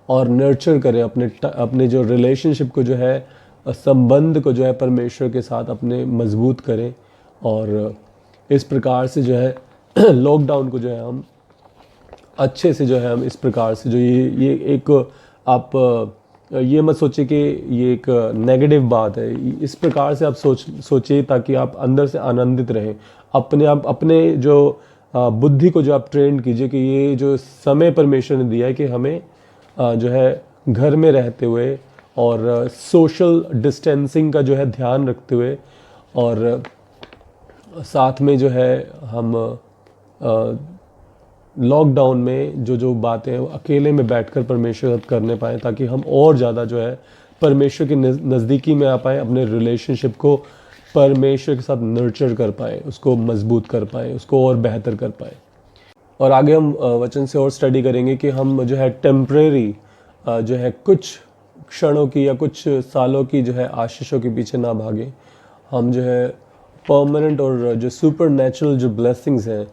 और नर्चर करें अपने जो रिलेशनशिप को, जो है संबंध को जो है परमेश्वर के साथ अपने मजबूत करें। और इस प्रकार से जो है लॉकडाउन को जो है हम अच्छे से जो है हम इस प्रकार से जो ये एक आप ये मत सोचिए कि ये एक नेगेटिव बात है। इस प्रकार से आप सोचिए ताकि आप अंदर से आनंदित रहें। अपने जो बुद्धि को जो आप ट्रेन कीजिए कि ये जो समय परमेश्वर ने दिया है कि हमें जो है घर में रहते हुए और सोशल डिस्टेंसिंग का जो है ध्यान रखते हुए और साथ में जो है हम लॉकडाउन में जो बातें हैं वो अकेले में बैठकर परमेश्वर के साथ करने पाएँ, ताकि हम और ज़्यादा जो है परमेश्वर के नज़दीकी में आ पाएँ, अपने रिलेशनशिप को परमेश्वर के साथ नर्चर कर पाएँ, उसको मजबूत कर पाएँ, उसको और बेहतर कर पाएँ। और आगे हम वचन से और स्टडी करेंगे कि हम जो है टेम्परेरी जो है कुछ क्षणों की या कुछ सालों की जो है आशीषों के पीछे ना भागें। हम जो है परमानेंट और जो सुपर नेचुरल जो ब्लेसिंग्स हैं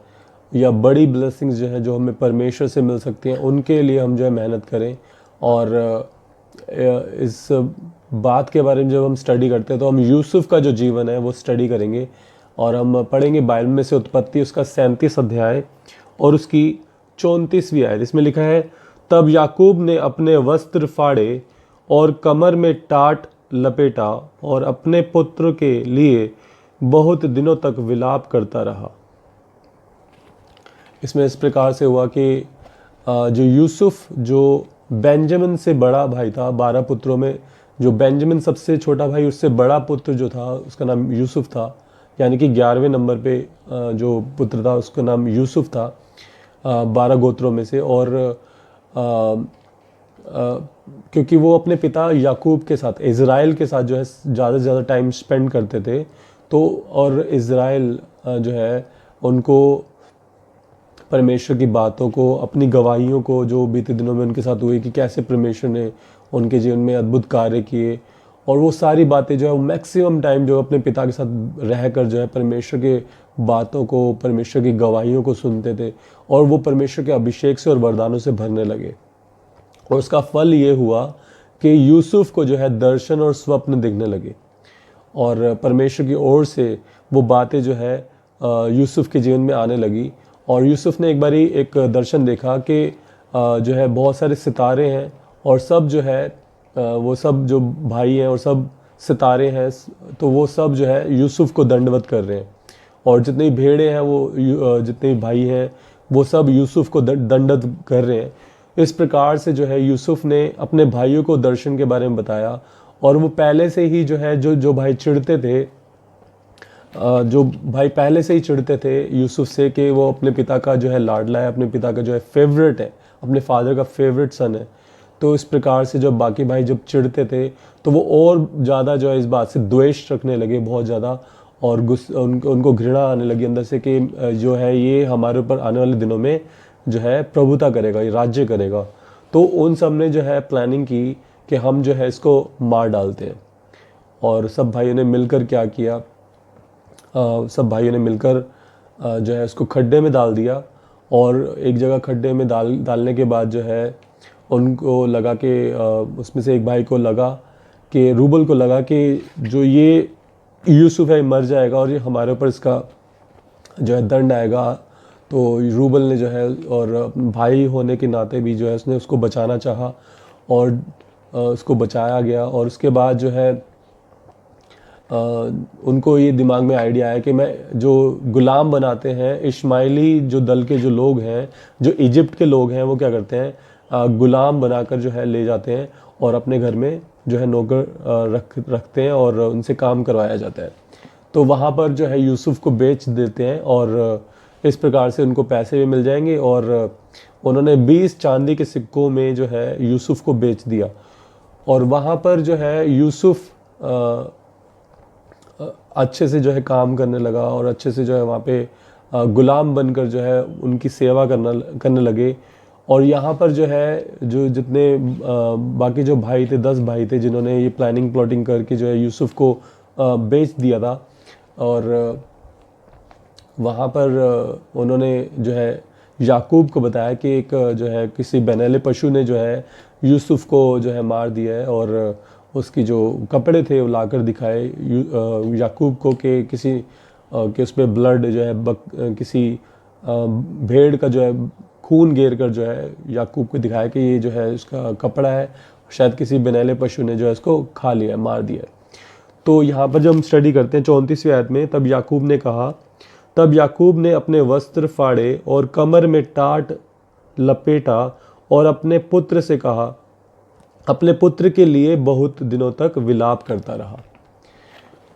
या बड़ी ब्लेसिंग्स जो हैं जो हमें परमेश्वर से मिल सकती हैं, उनके लिए हम जो है मेहनत करें। और इस बात के बारे में जब हम स्टडी करते हैं तो हम यूसुफ का जो जीवन है वो स्टडी करेंगे और हम पढ़ेंगे बाइबल में से उत्पत्ति उसका 37 अध्याय और उसकी 34वीं आयत। इसमें लिखा है, तब याकूब ने अपने वस्त्र फाड़े और कमर में टाट लपेटा और अपने पुत्र के लिए बहुत दिनों तक विलाप करता रहा। इसमें इस प्रकार से हुआ कि जो यूसुफ जो बेंजामिन से बड़ा भाई था, 12 पुत्रों में जो बेंजामिन सबसे छोटा भाई, उससे बड़ा पुत्र जो था उसका नाम यूसुफ था, यानी कि 11वें नंबर पे जो पुत्र था उसका नाम यूसुफ था 12 गोत्रों में से। और क्योंकि वो अपने पिता याकूब के साथ, इज़राइल के साथ जो है ज़्यादा से ज़्यादा टाइम स्पेंड करते थे, तो और इज़राइल जो है उनको परमेश्वर की बातों को, अपनी गवाहियों को जो बीते दिनों में उनके साथ हुई कि कैसे परमेश्वर ने उनके जीवन में अद्भुत कार्य किए, और वो सारी बातें जो है वो मैक्सिमम टाइम जो अपने पिता के साथ रहकर जो है परमेश्वर के बातों को, परमेश्वर की गवाहियों को सुनते थे और वो परमेश्वर के अभिषेक से और वरदानों से भरने लगे। और उसका फल ये हुआ कि यूसुफ को जो है दर्शन और स्वप्न दिखने लगे और परमेश्वर की ओर से वो बातें जो है यूसुफ के जीवन में आने लगी। और यूसुफ ने एक बारी एक दर्शन देखा कि जो है बहुत सारे सितारे हैं और सब जो है वो सब जो भाई हैं और सब सितारे हैं, तो वो सब जो है यूसुफ को दंडवत कर रहे हैं और जितनी भेड़ें हैं वो जितने भाई हैं वो सब यूसुफ को दंडवत कर रहे हैं। इस प्रकार से जो है यूसुफ ने अपने भाइयों को दर्शन के बारे में बताया और वो पहले से ही जो है जो भाई चिढ़ते थे, जो भाई पहले से ही चिढ़ते थे यूसुफ से कि वो अपने पिता का जो है लाडला है, अपने पिता का जो है फेवरेट है, अपने फादर का फेवरेट सन है, तो इस प्रकार से जब बाकी भाई जब चिढ़ते थे तो वो और ज़्यादा जो है इस बात से द्वेष रखने लगे बहुत ज़्यादा और उनको घृणा आने लगी अंदर से कि जो है ये हमारे ऊपर आने वाले दिनों में जो है प्रभुता करेगा, ये राज्य करेगा। तो उन सब ने जो है प्लानिंग की कि हम जो है इसको मार डालते हैं। और सब भाइयों ने मिलकर क्या किया, सब भाइयों ने मिलकर जो है उसको खड्डे में डाल दिया और एक जगह खड्डे में डालने के बाद जो है उनको लगा कि उसमें से एक भाई को लगा कि रूबल को लगा कि जो ये यूसुफ है मर जाएगा और ये हमारे ऊपर इसका जो है दंड आएगा। तो रूबल ने जो है और भाई होने के नाते भी जो है उसने उसको बचाना चाहा और उसको बचाया गया। और उसके बाद जो है उनको ये दिमाग में आइडिया आया कि मैं जो गुलाम बनाते हैं इस्माइली जो दल के जो लोग हैं, जो इजिप्ट के लोग हैं, वो क्या करते हैं गुलाम बनाकर जो है ले जाते हैं और अपने घर में जो है नौकर रखते हैं और उनसे काम करवाया जाता है। तो वहाँ पर जो है यूसुफ को बेच देते हैं और इस प्रकार से उनको पैसे भी मिल जाएंगे। और उन्होंने 20 चांदी के सिक्कों में जो है यूसुफ को बेच दिया। और वहाँ पर जो है यूसुफ अच्छे से जो है काम करने लगा और अच्छे से जो है वहाँ पे गुलाम बनकर जो है उनकी सेवा करने लगे। और यहाँ पर जो है जो जितने बाकी जो भाई थे, 10 भाई थे जिन्होंने ये प्लानिंग प्लॉटिंग करके जो है यूसुफ को बेच दिया था। और वहाँ पर उन्होंने जो है याकूब को बताया कि एक जो है किसी बनैले पशु ने जो है यूसुफ को जो है मार दिया है। और उसकी जो कपड़े थे वो लाकर दिखाए याकूब को कि कि उस पर ब्लड जो है किसी भेड़ का जो है खून गेर कर जो है याकूब को दिखाया कि ये जो है उसका कपड़ा है, शायद किसी बनैले पशु ने जो है इसको खा लिया है, मार दिया है। तो यहाँ पर जब हम स्टडी करते हैं 34वीं आयत में, तब याकूब ने अपने वस्त्र फाड़े और कमर में टाट लपेटा और अपने पुत्र से कहा, अपने पुत्र के लिए बहुत दिनों तक विलाप करता रहा।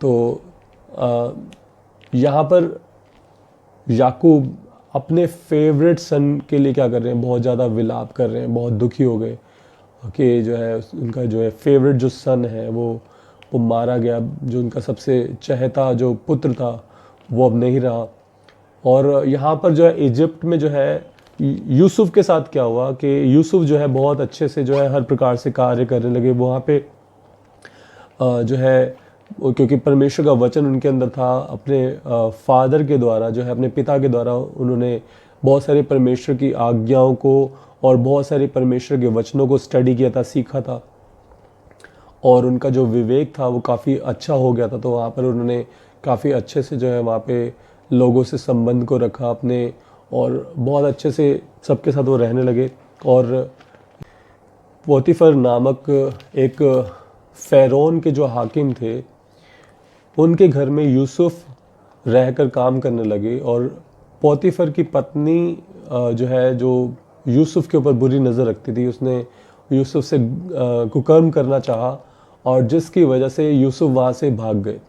तो यहाँ पर याकूब अपने फेवरेट सन के लिए क्या कर रहे हैं, बहुत ज़्यादा विलाप कर रहे हैं, बहुत दुखी हो गए कि जो है उनका जो है फेवरेट जो सन है वो मारा गया, जो उनका सबसे चहेता जो पुत्र था वो अब नहीं रहा। और यहाँ पर जो है इजिप्ट में जो है यूसुफ के साथ क्या हुआ कि यूसुफ जो है बहुत अच्छे से जो है हर प्रकार से कार्य करने लगे वहाँ पे। जो है क्योंकि परमेश्वर का वचन उनके अंदर था, अपने फादर के द्वारा जो है अपने पिता के द्वारा उन्होंने बहुत सारे परमेश्वर की आज्ञाओं को और बहुत सारे परमेश्वर के वचनों को स्टडी किया था, सीखा था। और उनका जो विवेक था वो काफ़ी अच्छा हो गया था। तो वहाँ पर उन्होंने काफ़ी अच्छे से जो है वहाँ पे लोगों से संबंध को रखा अपने, और बहुत अच्छे से सबके साथ वो रहने लगे। और पोतीफर नामक एक फ़ैरोन के जो हाकिम थे, उनके घर में यूसुफ रहकर काम करने लगे। और पोतीफर की पत्नी जो है जो यूसुफ के ऊपर बुरी नज़र रखती थी, उसने यूसुफ से कुकर्म करना चाहा और जिसकी वजह से यूसुफ वहाँ से भाग गए।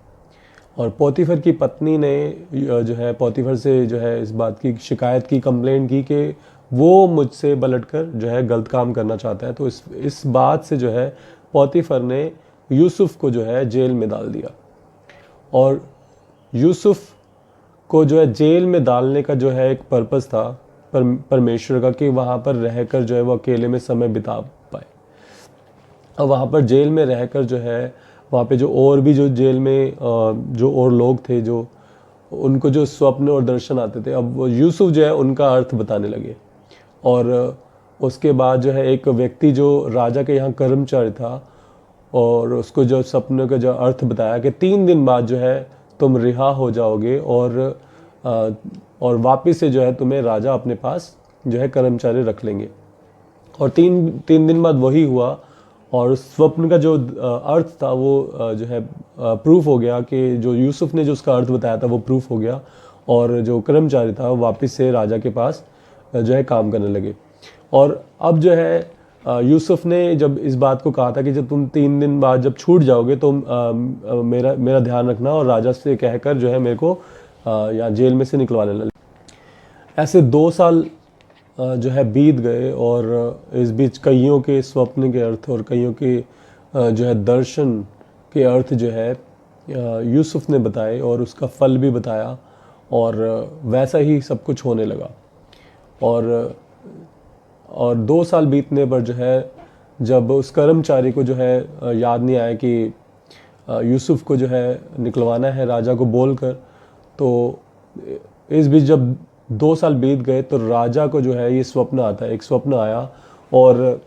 और पोतीफर की पत्नी ने जो है पोतीफर से जो है इस बात की शिकायत की, कंप्लेंट की कि वो मुझसे पलटकर जो है गलत काम करना चाहता है। तो इस बात से जो है पोतीफर ने यूसुफ को जो है जेल में डाल दिया। और यूसुफ को जो है जेल में डालने का जो है एक पर्पस था परमेश्वर का, कि वहाँ पर रहकर जो है वो अकेले में समय बिता पाए। और वहाँ पर जेल में रहकर जो है वहाँ पे जो और भी जो जेल में जो और लोग थे, जो उनको जो स्वप्न और दर्शन आते थे, अब वो यूसुफ जो है उनका अर्थ बताने लगे। और उसके बाद जो है एक व्यक्ति जो राजा के यहाँ कर्मचारी था, और उसको जो सपने का जो अर्थ बताया कि 3 दिन बाद जो है तुम रिहा हो जाओगे और वापस से जो है तुम्हें राजा अपने पास जो है कर्मचारी रख लेंगे। और तीन दिन बाद वही हुआ। और उस स्वप्न का जो अर्थ था वो जो है प्रूफ हो गया कि जो यूसुफ ने जो उसका अर्थ बताया था वो प्रूफ हो गया। और जो कर्मचारी था वो वापस से राजा के पास जो है काम करने लगे। और अब जो है यूसुफ ने जब इस बात को कहा था कि जब तुम 3 दिन बाद जब छूट जाओगे तो मेरा ध्यान रखना और राजा से कहकर जो है मेरे को यहाँ जेल में से निकलवा लेना। ऐसे 2 साल जो है बीत गए, और इस बीच कईयों के स्वप्न के अर्थ और कईयों के जो है दर्शन के अर्थ जो है यूसुफ ने बताए और उसका फल भी बताया। और वैसा ही सब कुछ होने लगा। और 2 साल बीतने पर जो है जब उस कर्मचारी को जो है याद नहीं आया कि यूसुफ को जो है निकलवाना है राजा को बोलकर, तो इस बीच जब 2 साल बीत गए तो राजा को जो है ये स्वप्न आता है, एक स्वप्न आया। और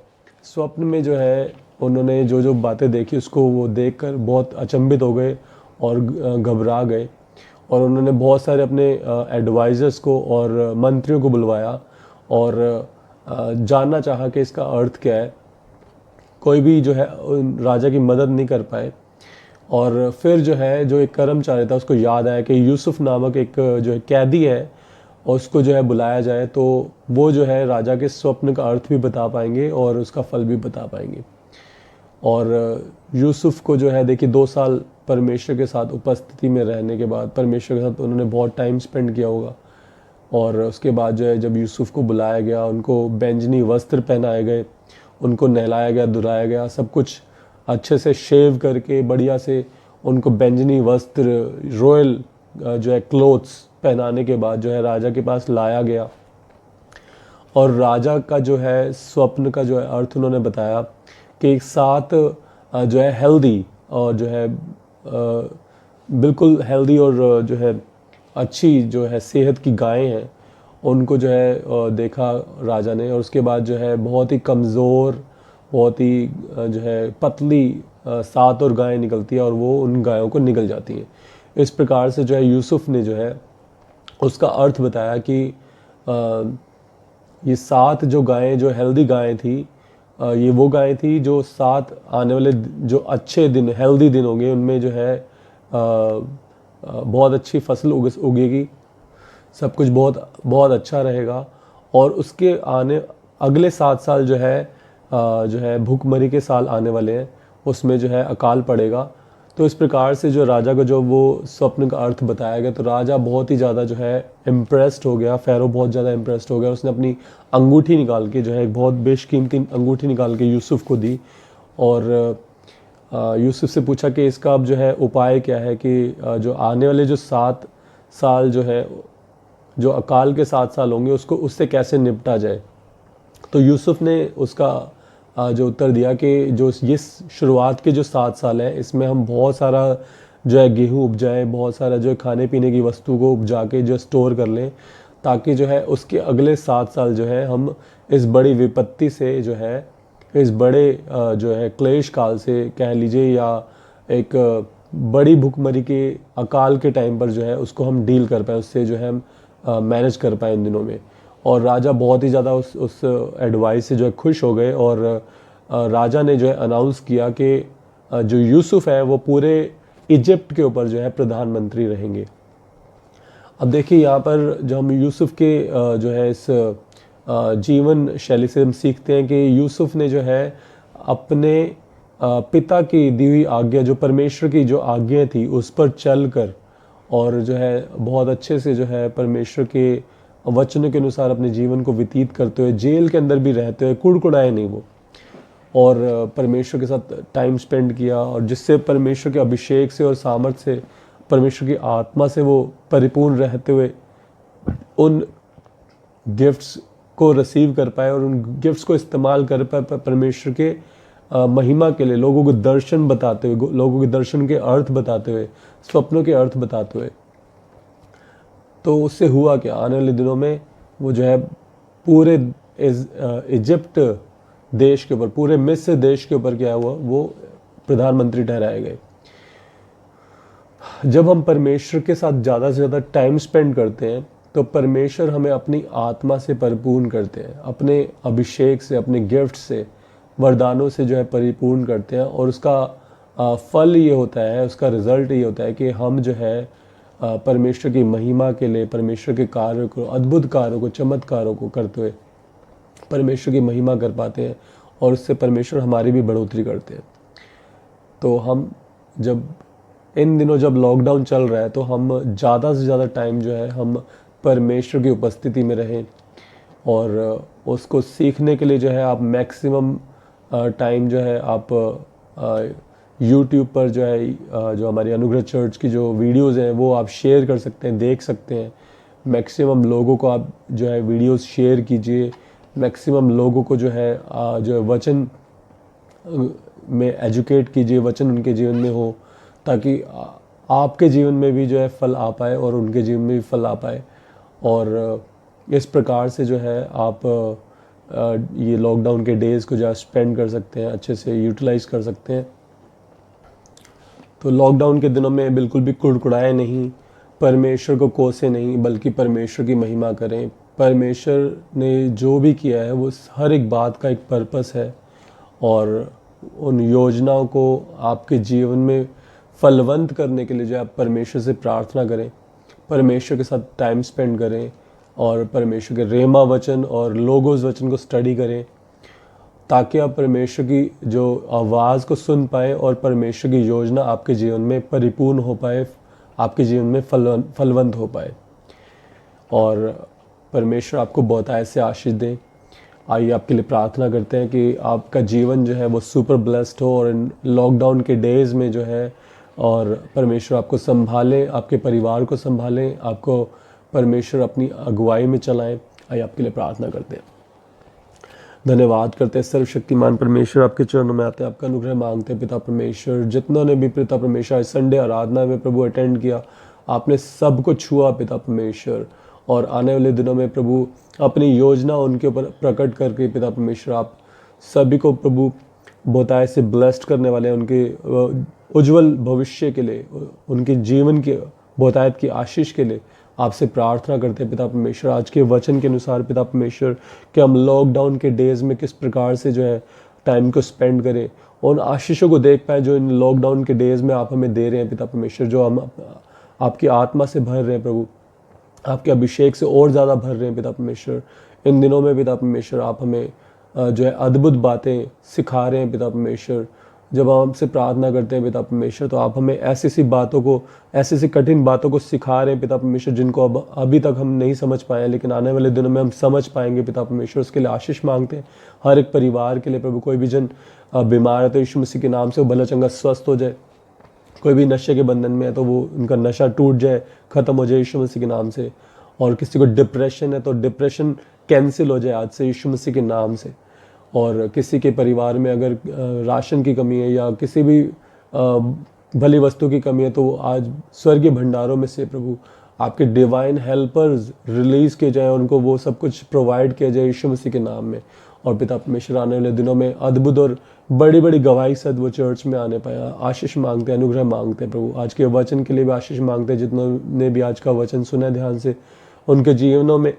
स्वप्न में जो है उन्होंने जो जो बातें देखी उसको वो देखकर बहुत अचंभित हो गए और घबरा गए। और उन्होंने बहुत सारे अपने एडवाइज़र्स को और मंत्रियों को बुलवाया और जानना चाहा कि इसका अर्थ क्या है। कोई भी जो है राजा की मदद नहीं कर पाए। और फिर जो है जो एक कर्मचारी था उसको याद आया कि यूसुफ नामक एक जो है कैदी है, और उसको जो है बुलाया जाए तो वो जो है राजा के स्वप्न का अर्थ भी बता पाएंगे और उसका फल भी बता पाएंगे। और यूसुफ को जो है देखिए 2 साल परमेश्वर के साथ उपस्थिति में रहने के बाद, परमेश्वर के साथ उन्होंने बहुत टाइम स्पेंड किया होगा। और उसके बाद जो है जब यूसुफ को बुलाया गया, उनको बैंजनी वस्त्र पहनाए गए, उनको नहलाया गया, धुलाया गया, सब कुछ अच्छे से शेव करके बढ़िया से उनको बैंजनी वस्त्र, रॉयल जो है क्लोथ्स पहनाने के बाद जो है राजा के पास लाया गया। और राजा का जो है स्वप्न का जो है अर्थ उन्होंने बताया कि एक साथ जो है हेल्दी और जो है बिल्कुल हेल्दी और जो है अच्छी जो है सेहत की गायें हैं, उनको जो है देखा राजा ने। और उसके बाद जो है बहुत ही कमज़ोर, बहुत ही जो है पतली 7 और गायें निकलती है और वो उन गायों को निगल जाती हैं। इस प्रकार से जो है यूसुफ ने जो है उसका अर्थ बताया कि ये 7 जो गायें जो हेल्दी गायें थी, ये वो गायें थी जो 7 आने वाले जो अच्छे दिन, हेल्दी दिन होंगे, उनमें जो है बहुत अच्छी फसल उगेगी, सब कुछ बहुत बहुत अच्छा रहेगा। और उसके अगले 7 साल जो है भूखमरी के साल आने वाले हैं, उसमें जो है अकाल पड़ेगा। तो इस प्रकार से जो राजा को जो वो स्वप्न का अर्थ बताया गया, तो राजा बहुत ही ज़्यादा जो है इम्प्रेस्ड हो गया, फ़ैरो बहुत ज़्यादा इम्प्रेस्ड हो गया। उसने अपनी अंगूठी निकाल के जो है एक बहुत बेशकीमती अंगूठी निकाल के यूसुफ को दी और यूसुफ से पूछा कि इसका अब जो है उपाय क्या है कि जो आने वाले जो 7 साल जो है, जो अकाल के 7 साल होंगे, उससे कैसे निपटा जाए। तो यूसुफ ने उसका जो उत्तर दिया कि जो ये शुरुआत के जो 7 साल हैं, इसमें हम बहुत सारा जो है गेहूँ उपजाएं, बहुत सारा जो है खाने पीने की वस्तु को उपजा के जो स्टोर कर लें, ताकि जो है उसके अगले 7 साल जो है हम इस बड़ी विपत्ति से जो है, इस बड़े जो है क्लेश काल से कह लीजिए, या एक बड़ी भूखमरी के अकाल के टाइम पर जो है उसको हम डील कर पाएँ, उससे जो है हम मैनेज कर पाएँ इन दिनों में। और राजा बहुत ही ज़्यादा उस एडवाइस से जो है खुश हो गए और राजा ने जो है अनाउंस किया कि जो यूसुफ है वो पूरे इजिप्ट के ऊपर जो है प्रधानमंत्री रहेंगे। अब देखिए यहाँ पर जो हम यूसुफ के जो है इस जीवन शैली से हम सीखते हैं कि यूसुफ ने जो है अपने पिता की दी हुई आज्ञा, जो परमेश्वर की जो आज्ञा थी, उस पर चलकर और जो है बहुत अच्छे से जो है परमेश्वर के वचनों के अनुसार अपने जीवन को व्यतीत करते हुए, जेल के अंदर भी रहते हुए कुड़कुड़ाए नहीं वो, और परमेश्वर के साथ टाइम स्पेंड किया, और जिससे परमेश्वर के अभिषेक से और सामर्थ से, परमेश्वर की आत्मा से वो परिपूर्ण रहते हुए उन गिफ्ट्स को रिसीव कर पाए और उन गिफ्ट्स को इस्तेमाल कर पाए परमेश्वर के महिमा के लिए, लोगों को दर्शन बताते हुए, लोगों के दर्शन के अर्थ बताते हुए, स्वप्नों के अर्थ बताते हुए। तो उससे हुआ क्या, आने वाले दिनों में वो जो है पूरे इजिप्ट देश के ऊपर, पूरे मिस्र देश के ऊपर क्या हुआ, वो प्रधानमंत्री ठहराए गए। जब हम परमेश्वर के साथ ज़्यादा से ज़्यादा टाइम स्पेंड करते हैं, तो परमेश्वर हमें अपनी आत्मा से परिपूर्ण करते हैं, अपने अभिषेक से, अपने गिफ्ट से, वरदानों से जो है परिपूर्ण करते हैं। और उसका फल ये होता है, उसका रिज़ल्ट ये होता है कि हम जो है परमेश्वर की महिमा के लिए, परमेश्वर के कार्यों को, अद्भुत कार्यों को, चमत्कारों को करते हुए परमेश्वर की महिमा कर पाते हैं, और उससे परमेश्वर हमारी भी बढ़ोतरी करते हैं। तो हम जब इन दिनों जब लॉकडाउन चल रहा है, तो हम ज़्यादा से ज़्यादा टाइम जो है हम परमेश्वर की उपस्थिति में रहें, और उसको सीखने के लिए जो है आप मैक्सिमम टाइम जो है आप यूट्यूब पर जो है जो हमारी अनुग्रह चर्च की जो वीडियोज़ हैं वो आप शेयर कर सकते हैं, देख सकते हैं। मैक्सिमम लोगों को आप जो है वीडियोज़ शेयर कीजिए, मैक्सिमम लोगों को जो है वचन में एजुकेट कीजिए, वचन उनके जीवन में हो, ताकि आपके जीवन में भी जो है फल आ पाए और उनके जीवन में भी फल आ पाए। और इस प्रकार से जो है आप ये लॉकडाउन के डेज़ को जो है स्पेंड कर सकते हैं, अच्छे से यूटिलाइज़ कर सकते हैं। तो लॉकडाउन के दिनों में बिल्कुल भी कुड़कुड़ाए नहीं, परमेश्वर को कोसे नहीं, बल्कि परमेश्वर की महिमा करें। परमेश्वर ने जो भी किया है वो हर एक बात का एक पर्पस है, और उन योजनाओं को आपके जीवन में फलवंत करने के लिए जो आप परमेश्वर से प्रार्थना करें, परमेश्वर के साथ टाइम स्पेंड करें, और परमेश्वर के रेमा वचन और लोगोस वचन को स्टडी करें, ताकि आप परमेश्वर की जो आवाज़ को सुन पाए और परमेश्वर की योजना आपके जीवन में परिपूर्ण हो पाए, आपके जीवन में फलवंत हो पाए, और परमेश्वर आपको बहुत ऐसे आशीष दें। आइए आपके लिए प्रार्थना करते हैं कि आपका जीवन जो है वो सुपर ब्लेस्ड हो, और इन लॉकडाउन के डेज़ में जो है और परमेश्वर आपको संभालें, आपके परिवार को संभालें, आपको परमेश्वर अपनी अगुवाई में चलाएं। आइए आपके लिए प्रार्थना करते हैं। धन्यवाद करते हैं सर्वशक्तिमान परमेश्वर, आपके चरणों में आते हैं, आपका अनुग्रह मांगते हैं पिता परमेश्वर। जितनों ने भी पिता परमेश्वर आज संडे आराधना में प्रभु अटेंड किया, आपने सबको छुआ पिता परमेश्वर, और आने वाले दिनों में प्रभु अपनी योजना उनके ऊपर प्रकट करके पिता परमेश्वर आप सभी को प्रभु बहुतायत से ब्लेस्ड करने वाले हैं, उनके उज्जवल भविष्य के लिए, उनके जीवन के बहुतायत की आशीष के लिए आपसे प्रार्थना करते हैं पिता परमेश्वर। आज के वचन के अनुसार पिता परमेश्वर कि हम लॉकडाउन के डेज में किस प्रकार से जो है टाइम को स्पेंड करें, उन आशीषों को देख पाए जो इन लॉकडाउन के डेज में आप हमें दे रहे हैं पिता परमेश्वर, जो हम आपकी आत्मा से भर रहे हैं प्रभु, आपके अभिषेक से और ज़्यादा भर रहे हैं पिता परमेश्वर। इन दिनों में पिता परमेश्वर आप हमें जो है अद्भुत बातें सिखा रहे हैं पिता परमेश्वर। जब हम आपसे प्रार्थना करते हैं पिता परमेश्वर, तो आप हमें ऐसी सी बातों को, ऐसी सी कठिन बातों को सिखा रहे हैं पिता परमेश्वर, जिनको अब अभी तक हम नहीं समझ पाए हैं, लेकिन आने वाले दिनों में हम समझ पाएंगे पिता परमेश्वर। उसके लिए आशीष मांगते हैं हर एक परिवार के लिए प्रभु। कोई भी जन बीमार है तो यीशु मसीह के नाम से वो भला चंगा स्वस्थ हो जाए। कोई भी नशे के बंधन में है तो वो उनका नशा टूट जाए, ख़त्म हो जाए यीशु मसीह के नाम से। और किसी को डिप्रेशन है तो डिप्रेशन कैंसिल हो जाए आज से यीशु मसीह के नाम से। और किसी के परिवार में अगर राशन की कमी है या किसी भी भली वस्तु की कमी है, तो आज स्वर्गीय भंडारों में से प्रभु आपके डिवाइन हेल्पर्स रिलीज़ किए जाए, उनको वो सब कुछ प्रोवाइड किया जाए यीशु मसीह के नाम में। और पिता परमेश्वर आने वाले दिनों में अद्भुत और बड़ी बड़ी गवाही सद वो चर्च में आने पाया। आशीष मांगते हैं, अनुग्रह मांगते हैं प्रभु। आज के वचन के लिए भी आशीष मांगते हैं। जितनों ने भी आज का वचन सुना है ध्यान से, उनके जीवनों में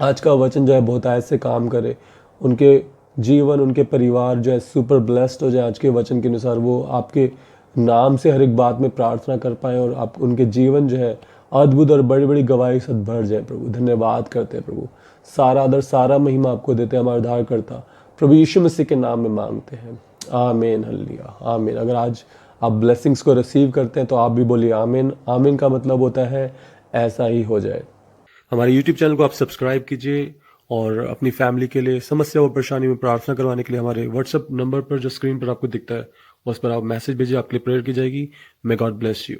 आज का वचन जो है बहुतायत से काम करे, उनके जीवन, उनके परिवार जो है सुपर ब्लेस्ड हो जाए। आज के वचन के अनुसार वो आपके नाम से हर एक बात में प्रार्थना कर पाए और आप उनके जीवन जो है अद्भुत और बड़ी बड़ी गवाही से भर जाए प्रभु। धन्यवाद करते हैं प्रभु। सारा आदर, सारा महिमा आपको देते हैं हमारे उद्धारकर्ता प्रभु यीशु मसीह के नाम में मांगते हैं। आमीन, हालेलुया, आमीन। अगर आज आप ब्लेसिंग्स को रिसीव करते हैं तो आप भी बोलिए आमीन। आमीन का मतलब होता है ऐसा ही हो जाए। हमारे YouTube चैनल को आप सब्सक्राइब कीजिए और अपनी फैमिली के लिए समस्या और परेशानी में प्रार्थना करवाने के लिए हमारे व्हाट्सएप नंबर पर जो स्क्रीन पर आपको दिखता है उस पर आप मैसेज भेजिए, आपके लिए प्रेयर की जाएगी। May God bless you.